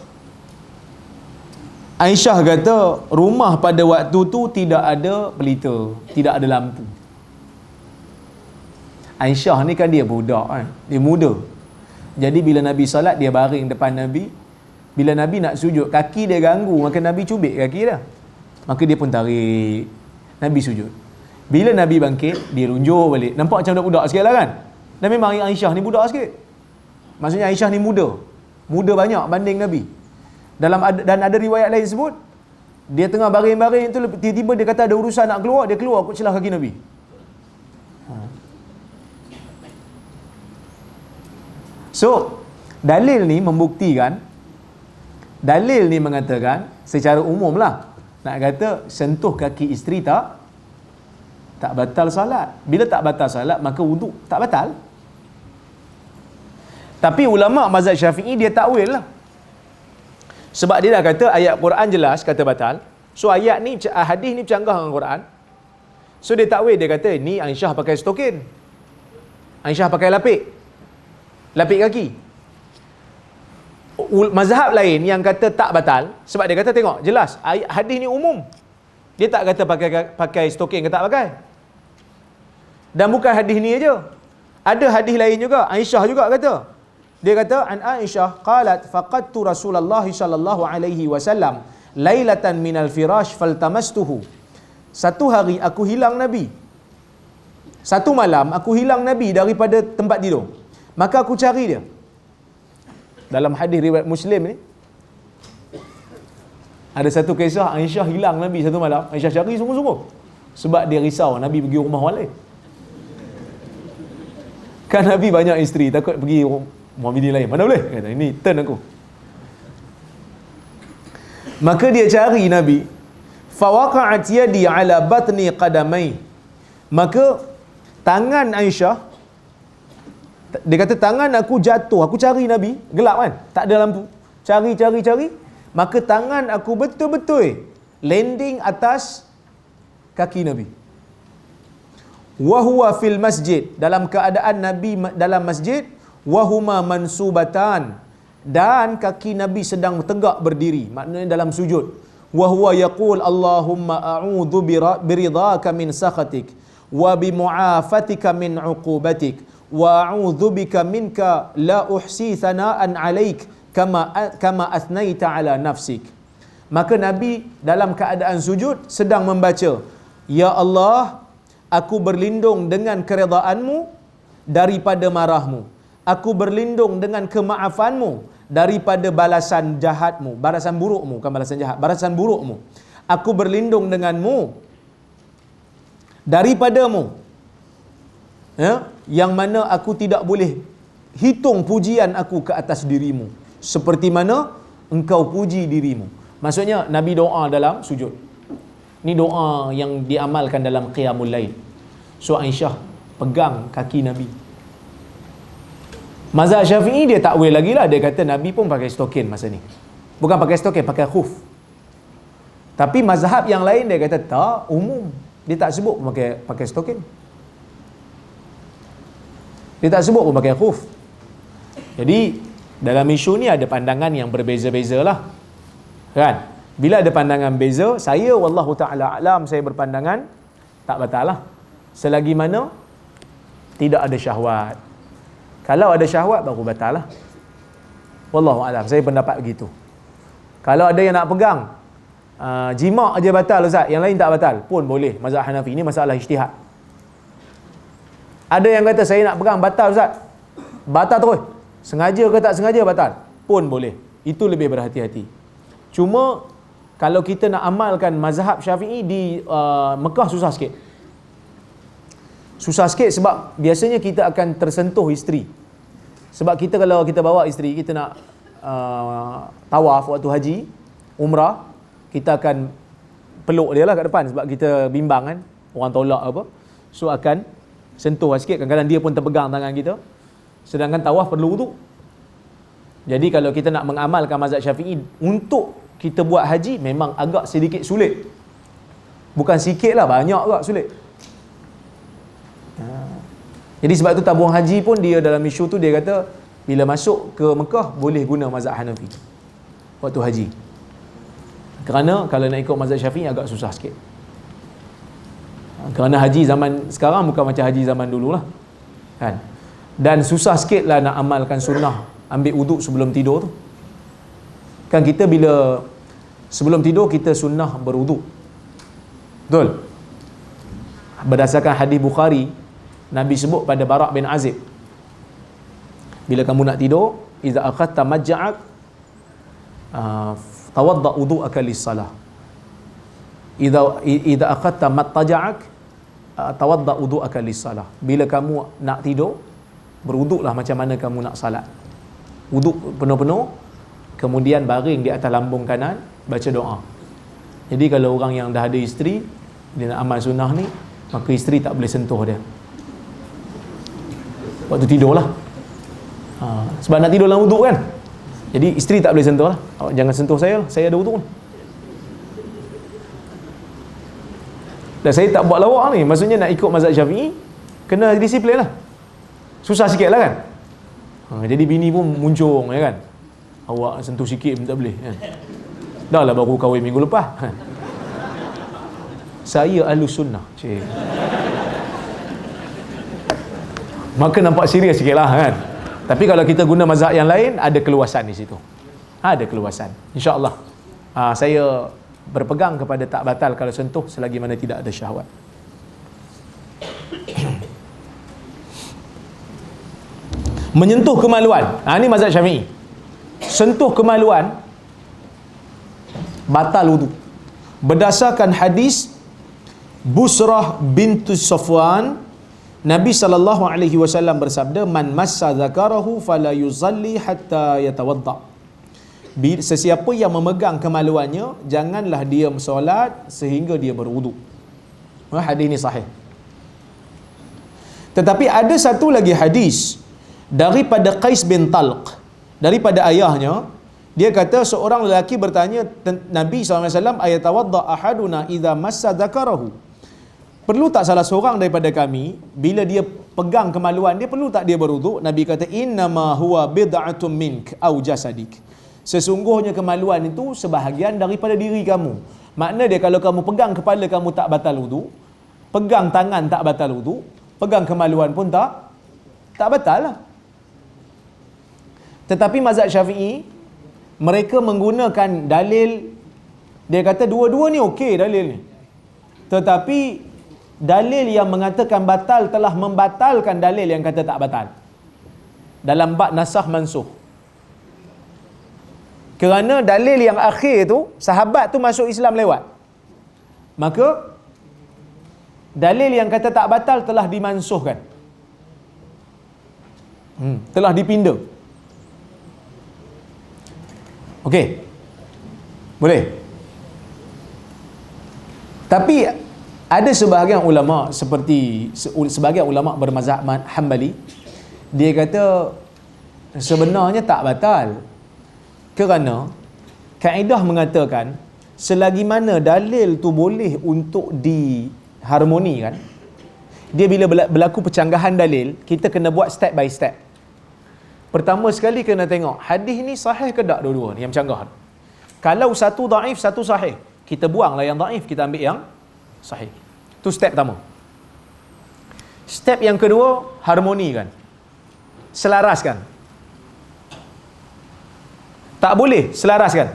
Aisyah kata, rumah pada waktu tu tidak ada pelita, tidak ada lampu. Aisyah ni kan dia budak kan, dia muda. Jadi bila Nabi salat, dia baring depan Nabi. Bila Nabi nak sujud, kaki dia ganggu, maka Nabi cubit kaki dah. Maka dia pun tarik, Nabi sujud. Bila Nabi bangkit, dia lunjur balik. Nampak macam budak sikit lah kan. Dan memang Aisyah ni budak sikit. Maksudnya Aisyah ni muda. Muda banyak banding Nabi. Dan ada riwayat lain sebut, dia tengah baring-baring tu, tiba-tiba dia kata ada urusan nak keluar, dia keluar kot celah kaki Nabi. So, dalil ni membuktikan, dalil ni mengatakan secara umum lah, nak kata sentuh kaki isteri tak batal salat. Bila tak batal salat, maka wuduk tak batal. Tapi ulama mazhab Syafi'i dia takwil lah. Sebab dia dah kata ayat Quran jelas kata batal. So ayat ni, hadis ni bercanggah dengan Quran. So dia takwil, dia kata ni Aisyah pakai stokin, Aisyah pakai lapik kaki. Mazhab lain yang kata tak batal, sebab dia kata tengok jelas hadis ni umum. Dia tak kata pakai stokin ke tak pakai. Dan bukan hadis ni aja, ada hadis lain juga. Aisyah juga kata, dia kata an Aisyah qalat faqadtu Rasulullah sallallahu alaihi wasallam lailatan minal firash faltamastuhu. Satu hari aku hilang Nabi, satu malam aku hilang Nabi daripada tempat tidur, maka aku cari dia. Dalam hadis riwayat Muslim ni ada satu kisah Aisyah hilang Nabi satu malam. Aisyah cari sungguh-sungguh sebab dia risau Nabi pergi rumah orang lain. Kan Nabi banyak isteri, takut pergi rumah bini lain. Mana boleh? Kata, ini turn aku. Maka dia cari Nabi. Fawaqa'at yadi ala batni qadamai. Maka tangan Aisyah, dia kata tangan aku jatuh. Aku cari Nabi, gelap kan, tak ada lampu. Cari. Maka tangan aku betul-betul landing atas kaki Nabi. Wahuwa fil masjid, dalam keadaan Nabi dalam masjid. Wahuma mansubatan, dan kaki Nabi sedang tegak berdiri, maknanya dalam sujud. Wahuwa yaqul Allahumma a'udhu biridhaka min sakhatik wa bimu'afatika min uqubatik wa a'udhu bika minka la uhsi thana'an alaik kama athnaita ala nafsik. Maka Nabi dalam keadaan sujud sedang membaca, ya Allah, aku berlindung dengan keredaanmu daripada marahmu. Aku berlindung dengan kemaafanmu daripada balasan jahatmu, balasan burukmu, bukan balasan jahat, balasan burukmu. Aku berlindung denganmu daripadamu, ya, yang mana aku tidak boleh hitung pujian aku ke atas dirimu seperti mana engkau puji dirimu. Maksudnya Nabi doa dalam sujud. Ni doa yang diamalkan dalam qiyamul lail. So Aisyah pegang kaki Nabi. Mazhab Syafi'i dia takwil lagi lah. Dia kata Nabi pun pakai stokin masa ni. Bukan pakai stokin, pakai khuf. Tapi mazhab yang lain dia kata tak, umum. Dia tak sebut pun pakai stokin. Dia tak sebut pun pakai khuf. Jadi Dalam isu ni ada pandangan yang berbeza-beza lah, kan? Bila ada pandangan beza, saya wallahu ta'ala alam, saya berpandangan tak batal lah, selagi mana tidak ada syahwat. Kalau ada syahwat baru batal lah. Wallahu alam, saya pendapat begitu. Kalau ada yang nak pegang jimak aja batal Ustaz, yang lain tak batal pun boleh, mazhab Hanafi. Ini masalah ijtihad. Ada yang kata saya nak pegang batal Ustaz, batal terus, sengaja ke tak sengaja batal pun boleh. Itu lebih berhati-hati. Cuma kalau kita nak amalkan mazhab Syafi'i di Mekah susah sikit. Susah sikit sebab biasanya kita akan tersentuh isteri. Sebab kita kalau kita bawa isteri, kita nak tawaf waktu haji, umrah, kita akan peluk dia lah kat depan sebab kita bimbang kan, orang tolak apa. So akan sentuh sikit, kadang-kadang dia pun terpegang tangan kita. Sedangkan tawaf perlu wuduk. Jadi kalau kita nak mengamalkan mazhab Syafi'i untuk kita buat haji, memang agak sedikit sulit. Bukan sikit lah, banyak agak sulit. Jadi sebab tu tabung haji pun dia dalam isu tu dia kata bila masuk ke Mekah boleh guna mazhab Hanafi waktu haji. Kerana kalau nak ikut mazhab Syafi'i agak susah sikit. Kerana haji zaman sekarang bukan macam haji zaman dulu lah, kan? Dan susah sikit lah nak amalkan sunnah ambil wuduk sebelum tidur tu. Kan kita bila sebelum tidur kita sunnah berwuduk, betul? Berdasarkan hadis Bukhari, Nabi sebut pada Bara' bin Azib, bila kamu nak tidur, iza akhadta majja'ak tawadda wudu'aka lis-salah. Idza akhadta mattaja'ak tawadda wudu'aka lis-salah. Bila kamu nak tidur, berwuduklah macam mana kamu nak salat. Wuduk penuh-penuh, kemudian baring di atas lambung kanan, baca doa. Jadi kalau orang yang dah ada isteri, dia nak amal sunnah ni, maka isteri tak boleh sentuh dia waktu tidur lah. Sebab nak tidur dalam wuduk kan, jadi isteri tak boleh sentuh lah. Jangan sentuh saya lah, saya ada wuduk lah. Dan saya tak buat lawak ni, maksudnya nak ikut mazhab Syafi'i kena disiplin lah. Susah sikit lah kan. Jadi bini pun muncung ya kan, awak sentuh sikit pun tak boleh kan? Dah lah baru kahwin minggu lepas. Saya ahlus sunnah, cik. Maka nampak serius sikit lah kan. Tapi kalau kita guna mazhab yang lain, ada keluasan di situ. Ada keluasan, insya-Allah. Saya berpegang kepada tak batal kalau sentuh selagi mana tidak ada syahwat. Menyentuh kemaluan, ini mazhab Syafi'i. Sentuh kemaluan batal wudu. Berdasarkan hadis Busrah bintu Safwan, Nabi SAW bersabda, man massa zakarahu fala yuzalli hatta yatawadda. Sesiapa yang memegang kemaluannya, janganlah dia solat sehingga dia berwuduk. Hadis ini sahih. Tetapi ada satu lagi hadis daripada Qais bin Talq, daripada ayahnya. Dia kata seorang lelaki bertanya Nabi SAW, ayatawadda ahaduna idza massa zakarahu. Perlu tak salah seorang daripada kami bila dia pegang kemaluan dia, perlu tak dia berwuduk? Nabi kata, innama huwa bid'atun mink au jasadik. Sesungguhnya kemaluan itu sebahagian daripada diri kamu. Makna dia kalau kamu pegang kepala kamu tak batal wuduk, pegang tangan tak batal wuduk, pegang kemaluan pun tak batal lah. Tetapi mazhab Syafi'i mereka menggunakan dalil, dia kata dua-dua ni okey dalil ni. Tetapi dalil yang mengatakan batal telah membatalkan dalil yang kata tak batal. Dalam bab nasakh mansukh. Kerana dalil yang akhir tu, sahabat tu masuk Islam lewat. Maka dalil yang kata tak batal telah dimansuhkan. Telah dipinda. Okey. Boleh. Tapi ada sebahagian ulama, seperti sebahagian ulama bermazhab Hanbali, dia kata sebenarnya tak batal. Kerana kaedah mengatakan selagi mana dalil tu boleh untuk diharmonikan, dia bila berlaku pecanggahan dalil, kita kena buat step by step. Pertama sekali kena tengok hadis ni sahih ke tak dua-dua ni yang bercanggah. Kalau satu daif, satu sahih, kita buanglah yang daif, kita ambil yang sahih. Tu step pertama. Step yang kedua, harmonikan. Selaraskan. Tak boleh selaraskan.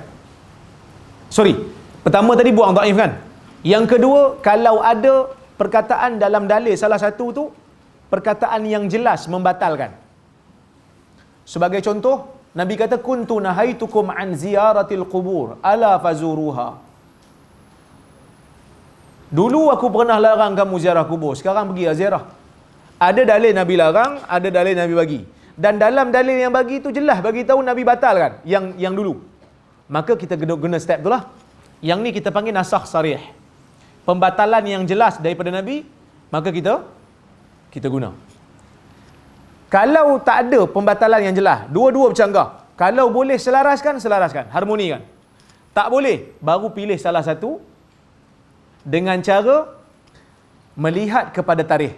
Sorry, pertama tadi buang daif kan? Yang kedua, kalau ada perkataan dalam dalil salah satu tu perkataan yang jelas membatalkan. Sebagai contoh, Nabi kata kuntu nahaitukum an ziyaratil qubur ala fazuruha. Dulu aku pernah larang kamu ziarah kubur, sekarang pergi ziarah. Ada dalil Nabi larang, ada dalil Nabi bagi. Dan dalam dalil yang bagi tu jelas bagi tahu Nabi batalkan yang dulu. Maka kita guna step tu lah. Yang ni kita panggil nasakh sarih. Pembatalan yang jelas daripada Nabi, maka kita guna. Kalau tak ada pembatalan yang jelas, dua-dua bercanggah. Kalau boleh selaraskan, harmonikan. Tak boleh, baru pilih salah satu dengan cara melihat kepada tarikh.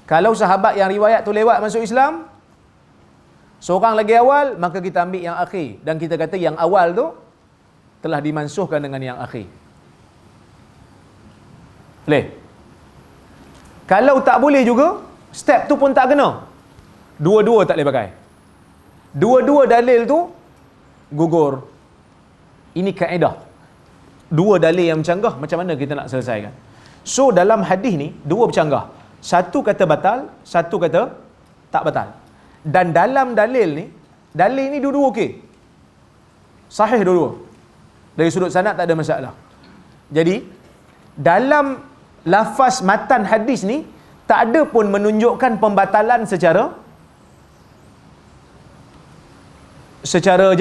Kalau sahabat yang riwayat tu lewat masuk Islam, seorang lagi awal, maka kita ambil yang akhir. Dan kita kata yang awal tu telah dimansuhkan dengan yang akhir. Boleh? Kalau tak boleh juga, step tu pun tak kena. Dua-dua tak boleh pakai. Dua-dua dalil tu gugur. Ini kaedah. Dua dalil yang bercanggah, macam mana kita nak selesaikan? So, dalam hadis ni, dua bercanggah. Satu kata batal, satu kata tak batal. Dan dalam dalil ni dua-dua okey. Sahih dua-dua. Dari sudut sanad tak ada masalah. Jadi, dalam lafaz matan hadis ni, tak ada pun menunjukkan pembatalan secara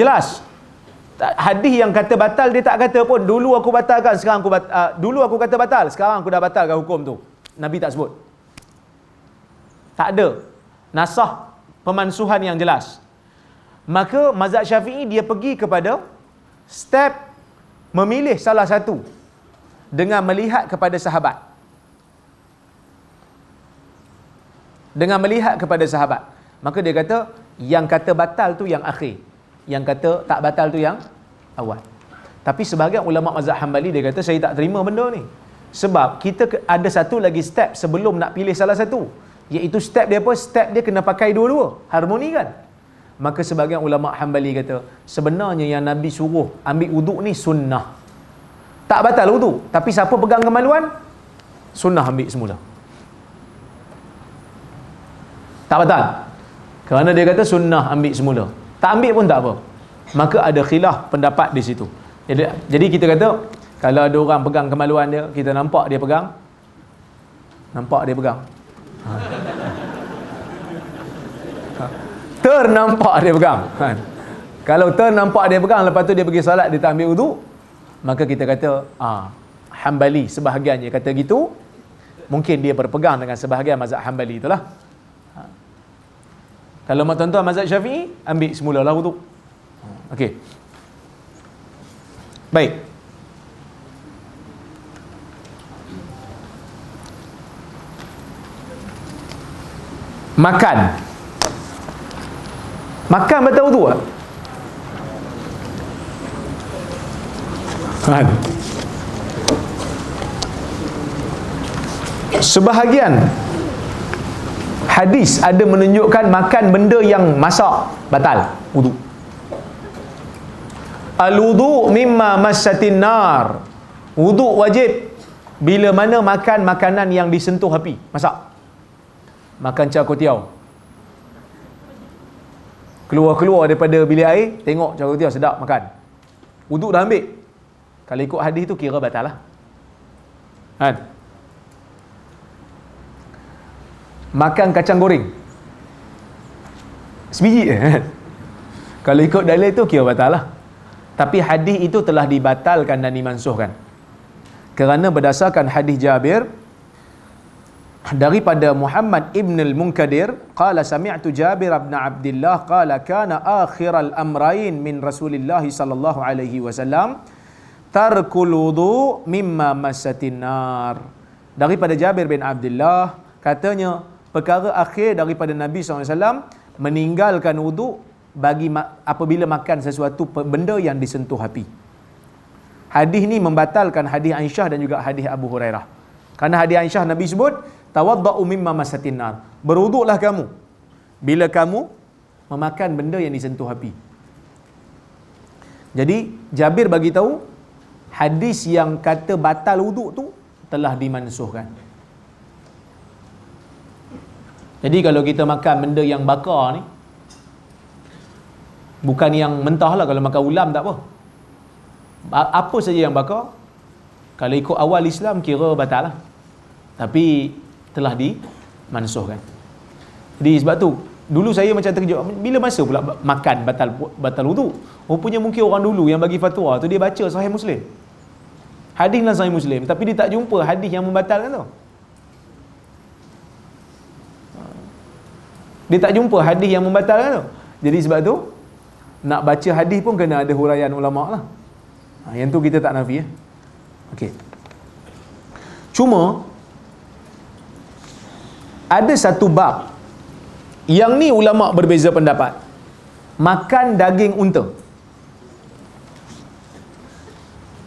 jelas. Hadis yang kata batal, dia tak kata pun, dulu aku batalkan, dulu aku kata batal, sekarang aku dah batalkan hukum tu. Nabi tak sebut. Tak ada nasah pemansuhan yang jelas. Maka mazhab Syafi'i dia pergi kepada step memilih salah satu dengan melihat kepada sahabat. Dengan melihat kepada sahabat. Maka dia kata yang kata batal tu yang akhir, yang kata tak batal tu yang awal. Tapi sebahagian ulama mazhab Hambali dia kata saya tak terima benda ni. Sebab kita ada satu lagi step sebelum nak pilih salah satu. Iaitu step dia apa? Step dia kena pakai dua-dua. Harmonikan. Maka sebahagian ulama Hambali kata sebenarnya yang Nabi suruh ambil wuduk ni sunnah. Tak batal wuduk. Tapi siapa pegang kemaluan? Sunnah ambil semula. Tak batal. Kerana dia kata sunnah ambil semula. Tak ambil pun tak apa. Maka ada khilaf pendapat di situ. Jadi kita kata kalau ada orang pegang kemaluan dia, kita nampak dia pegang. Nampak dia pegang. Ternampak dia pegang. Kalau ternampak dia pegang, lepas tu dia pergi solat, dia tak ambil wuduk, maka kita kata Hambali sebahagiannya kata gitu. Mungkin dia berpegang dengan sebahagian mazhab Hambali itulah. Kalau mak tuan-tuan mazhab Syafi'i, ambil semulalah wuduk. Okey. Baik. Makan batal wuduk tak? Sebahagian hadis ada menunjukkan makan benda yang masak batal wuduk. Al-wudu mimma massatin nar. Wuduk wajib bila mana makan makanan yang disentuh api, masak. Makan char kway teow, keluar daripada bilik air, tengok char kway teow sedap, makan. Wuduk dah ambil. Kalau ikut hadis tu kira batal lah. Kan? Makan kacang goreng sebiji kan? Kalau ikut dalil tu kira batal lah. Tapi hadis itu telah dibatalkan dan dimansuhkan. Kerana berdasarkan hadis Jabir daripada Muhammad ibn al-Munkadir, qala sami'tu Jabir bin Abdullah qala kana akhiral amrayn min Rasulillah sallallahu alaihi wasallam tarkul wudu mimma massatin nar. Daripada Jabir bin Abdullah katanya perkara akhir daripada Nabi SAW meninggalkan wuduk bagi apabila makan sesuatu benda yang disentuh api. Hadis ni membatalkan hadis Aisyah dan juga hadis Abu Hurairah. Kerana hadis Aisyah Nabi sebut, tawadda'u mimma masatin nar. Berwuduklah kamu bila kamu memakan benda yang disentuh api. Jadi Jabir bagi tahu hadis yang kata batal wuduk tu telah dimansuhkan. Jadi kalau kita makan benda yang bakar ni, bukan yang mentah lah, kalau makan ulam tak apa. Apa saja yang bakar, kalau ikut awal Islam kira batal lah. Tapi telah dimansuhkan. Jadi sebab tu dulu saya macam terkejut, bila masa pula makan batal wuduk? Rupanya mungkin orang dulu yang bagi fatwa tu dia baca Sahih Muslim. Hadis dalam Sahih Muslim, tapi dia tak jumpa hadis yang membatalkan tu. Dia tak jumpa hadis yang membatalkan tu. Jadi sebab tu nak baca hadis pun kena ada huraian ulama lah. Yang tu kita tak nafi ya. Okey. Cuma ada satu bab yang ni ulama berbeza pendapat. Makan daging unta.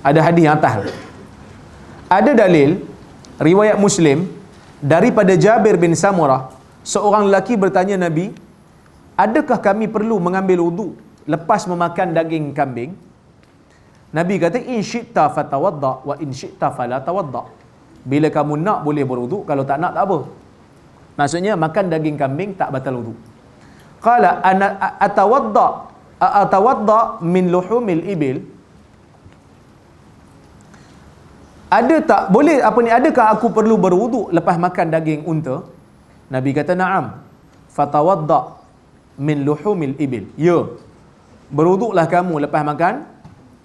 Ada hadis yang atas. Ada dalil riwayat Muslim daripada Jabir bin Samurah, seorang lelaki bertanya Nabi, adakah kami perlu mengambil wuduk lepas memakan daging kambing? Nabi kata, in syi'ta fatawadda wa in syi'ta fala tawadda. Bila kamu nak boleh berwuduk, kalau tak nak tak apa. Maksudnya makan daging kambing tak batal wuduk. Qala ana atawadda min luhumil ibil. Ada tak boleh apa ni, adakah aku perlu berwuduk lepas makan daging unta? Nabi kata na'am. Fatawadda min luhumil ibil. Ya. Berwuduklah kamu lepas makan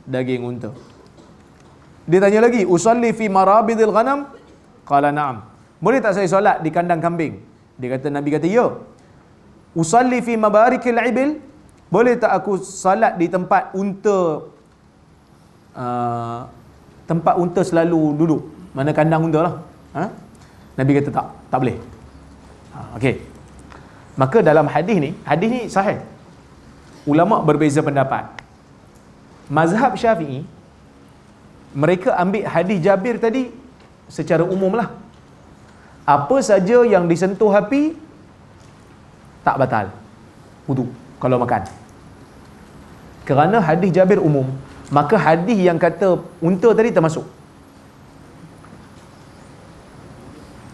daging unta. Dia tanya lagi, usalli fi marabidil ghanam? Qala na'am. Boleh tak saya solat di kandang kambing? Dia kata, Nabi kata ya. Usalli fi mabarikil ibil? Boleh tak aku solat di tempat unta tempat unta selalu duduk? Mana kandang unta lah. Nabi kata tak boleh. Okey. Maka dalam hadis ni sahih. Ulama berbeza pendapat. Mazhab Syafi'i, mereka ambil hadis Jabir tadi secara umum lah. Apa saja yang disentuh api tak batal wuduk kalau makan. Kerana hadis Jabir umum, maka hadis yang kata unta tadi termasuk.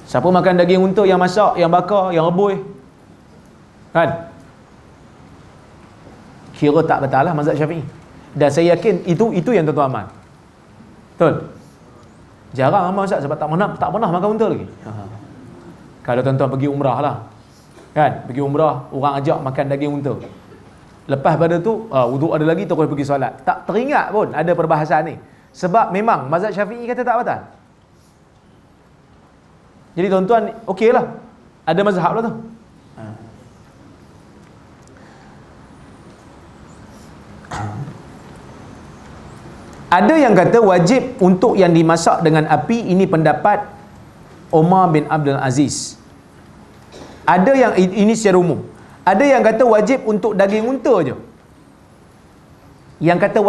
Siapa makan daging unta yang masak, yang bakar, yang rebus, kan? Kira tak batal lah mazhab Syafi'i. Dan saya yakin itu yang tuan-tuan amal. Betul? Jarang amal Ustaz sebab tak pernah makan unta lagi. Kalau tuan-tuan pergi umrah lah, kan? Pergi umrah, orang ajak makan daging unta. Lepas pada tu, wuduk ada lagi, terus pergi solat. Tak teringat pun ada perbahasan ni. Sebab memang mazhab Syafi'i kata tak batal. Jadi tuan-tuan, okey lah. Ada mazhab lah tu. Ada yang kata wajib untuk yang dimasak dengan api, ini pendapat Umar bin Abdul Aziz. Ada yang ini secara umum. Ada yang kata wajib untuk daging unta je. Yang kata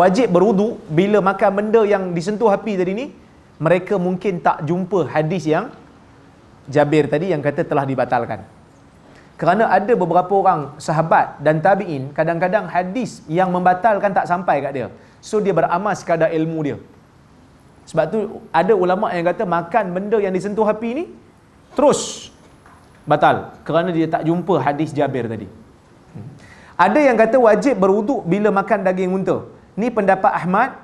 wajib berwuduk bila makan benda yang disentuh api tadi ni, mereka mungkin tak jumpa hadis yang Jabir tadi yang kata telah dibatalkan. Kerana ada beberapa orang sahabat dan tabi'in, kadang-kadang hadis yang membatalkan tak sampai kat dia. So dia beramal sekadar ilmu dia. Sebab tu ada ulama yang kata makan benda yang disentuh api ni terus batal kerana dia tak jumpa hadis Jabir tadi. Ada yang kata wajib berwuduk bila makan daging unta. Ni pendapat Ahmad,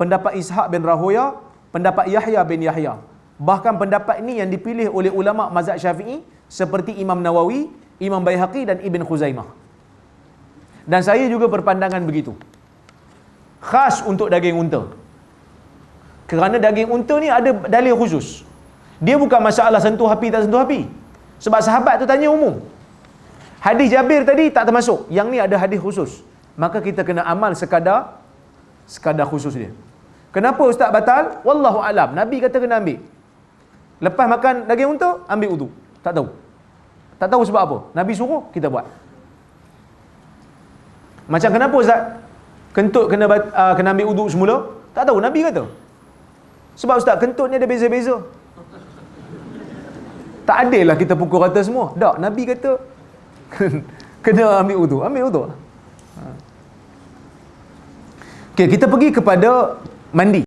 pendapat Ishaq bin Rahoya, pendapat Yahya bin Yahya. Bahkan pendapat ini yang dipilih oleh ulama mazhab Syafi'i seperti Imam Nawawi, Imam Baihaqi dan Ibn Khuzaimah. Dan saya juga berpandangan begitu. Khas untuk daging unta. Kerana daging unta ni ada dalil khusus. Dia bukan masalah sentuh api tak sentuh api. Sebab sahabat tu tanya umum. Hadis Jabir tadi tak termasuk. Yang ni ada hadis khusus. Maka kita kena amal sekadar khusus dia. Kenapa ustaz batal? Wallahu alam. Nabi kata kena ambil. Lepas makan daging unta, ambil wudu. Tak tahu. Tak tahu sebab apa. Nabi suruh, kita buat. Macam kenapa Ustaz kentut kena ambil uduk semula? Tak tahu, Nabi kata. Sebab Ustaz, kentut ni ada beza-beza. Tak adil lah kita pukul rata semua. Tak, Nabi kata kena ambil uduk. Ambil uduk. Okey, kita pergi kepada mandi.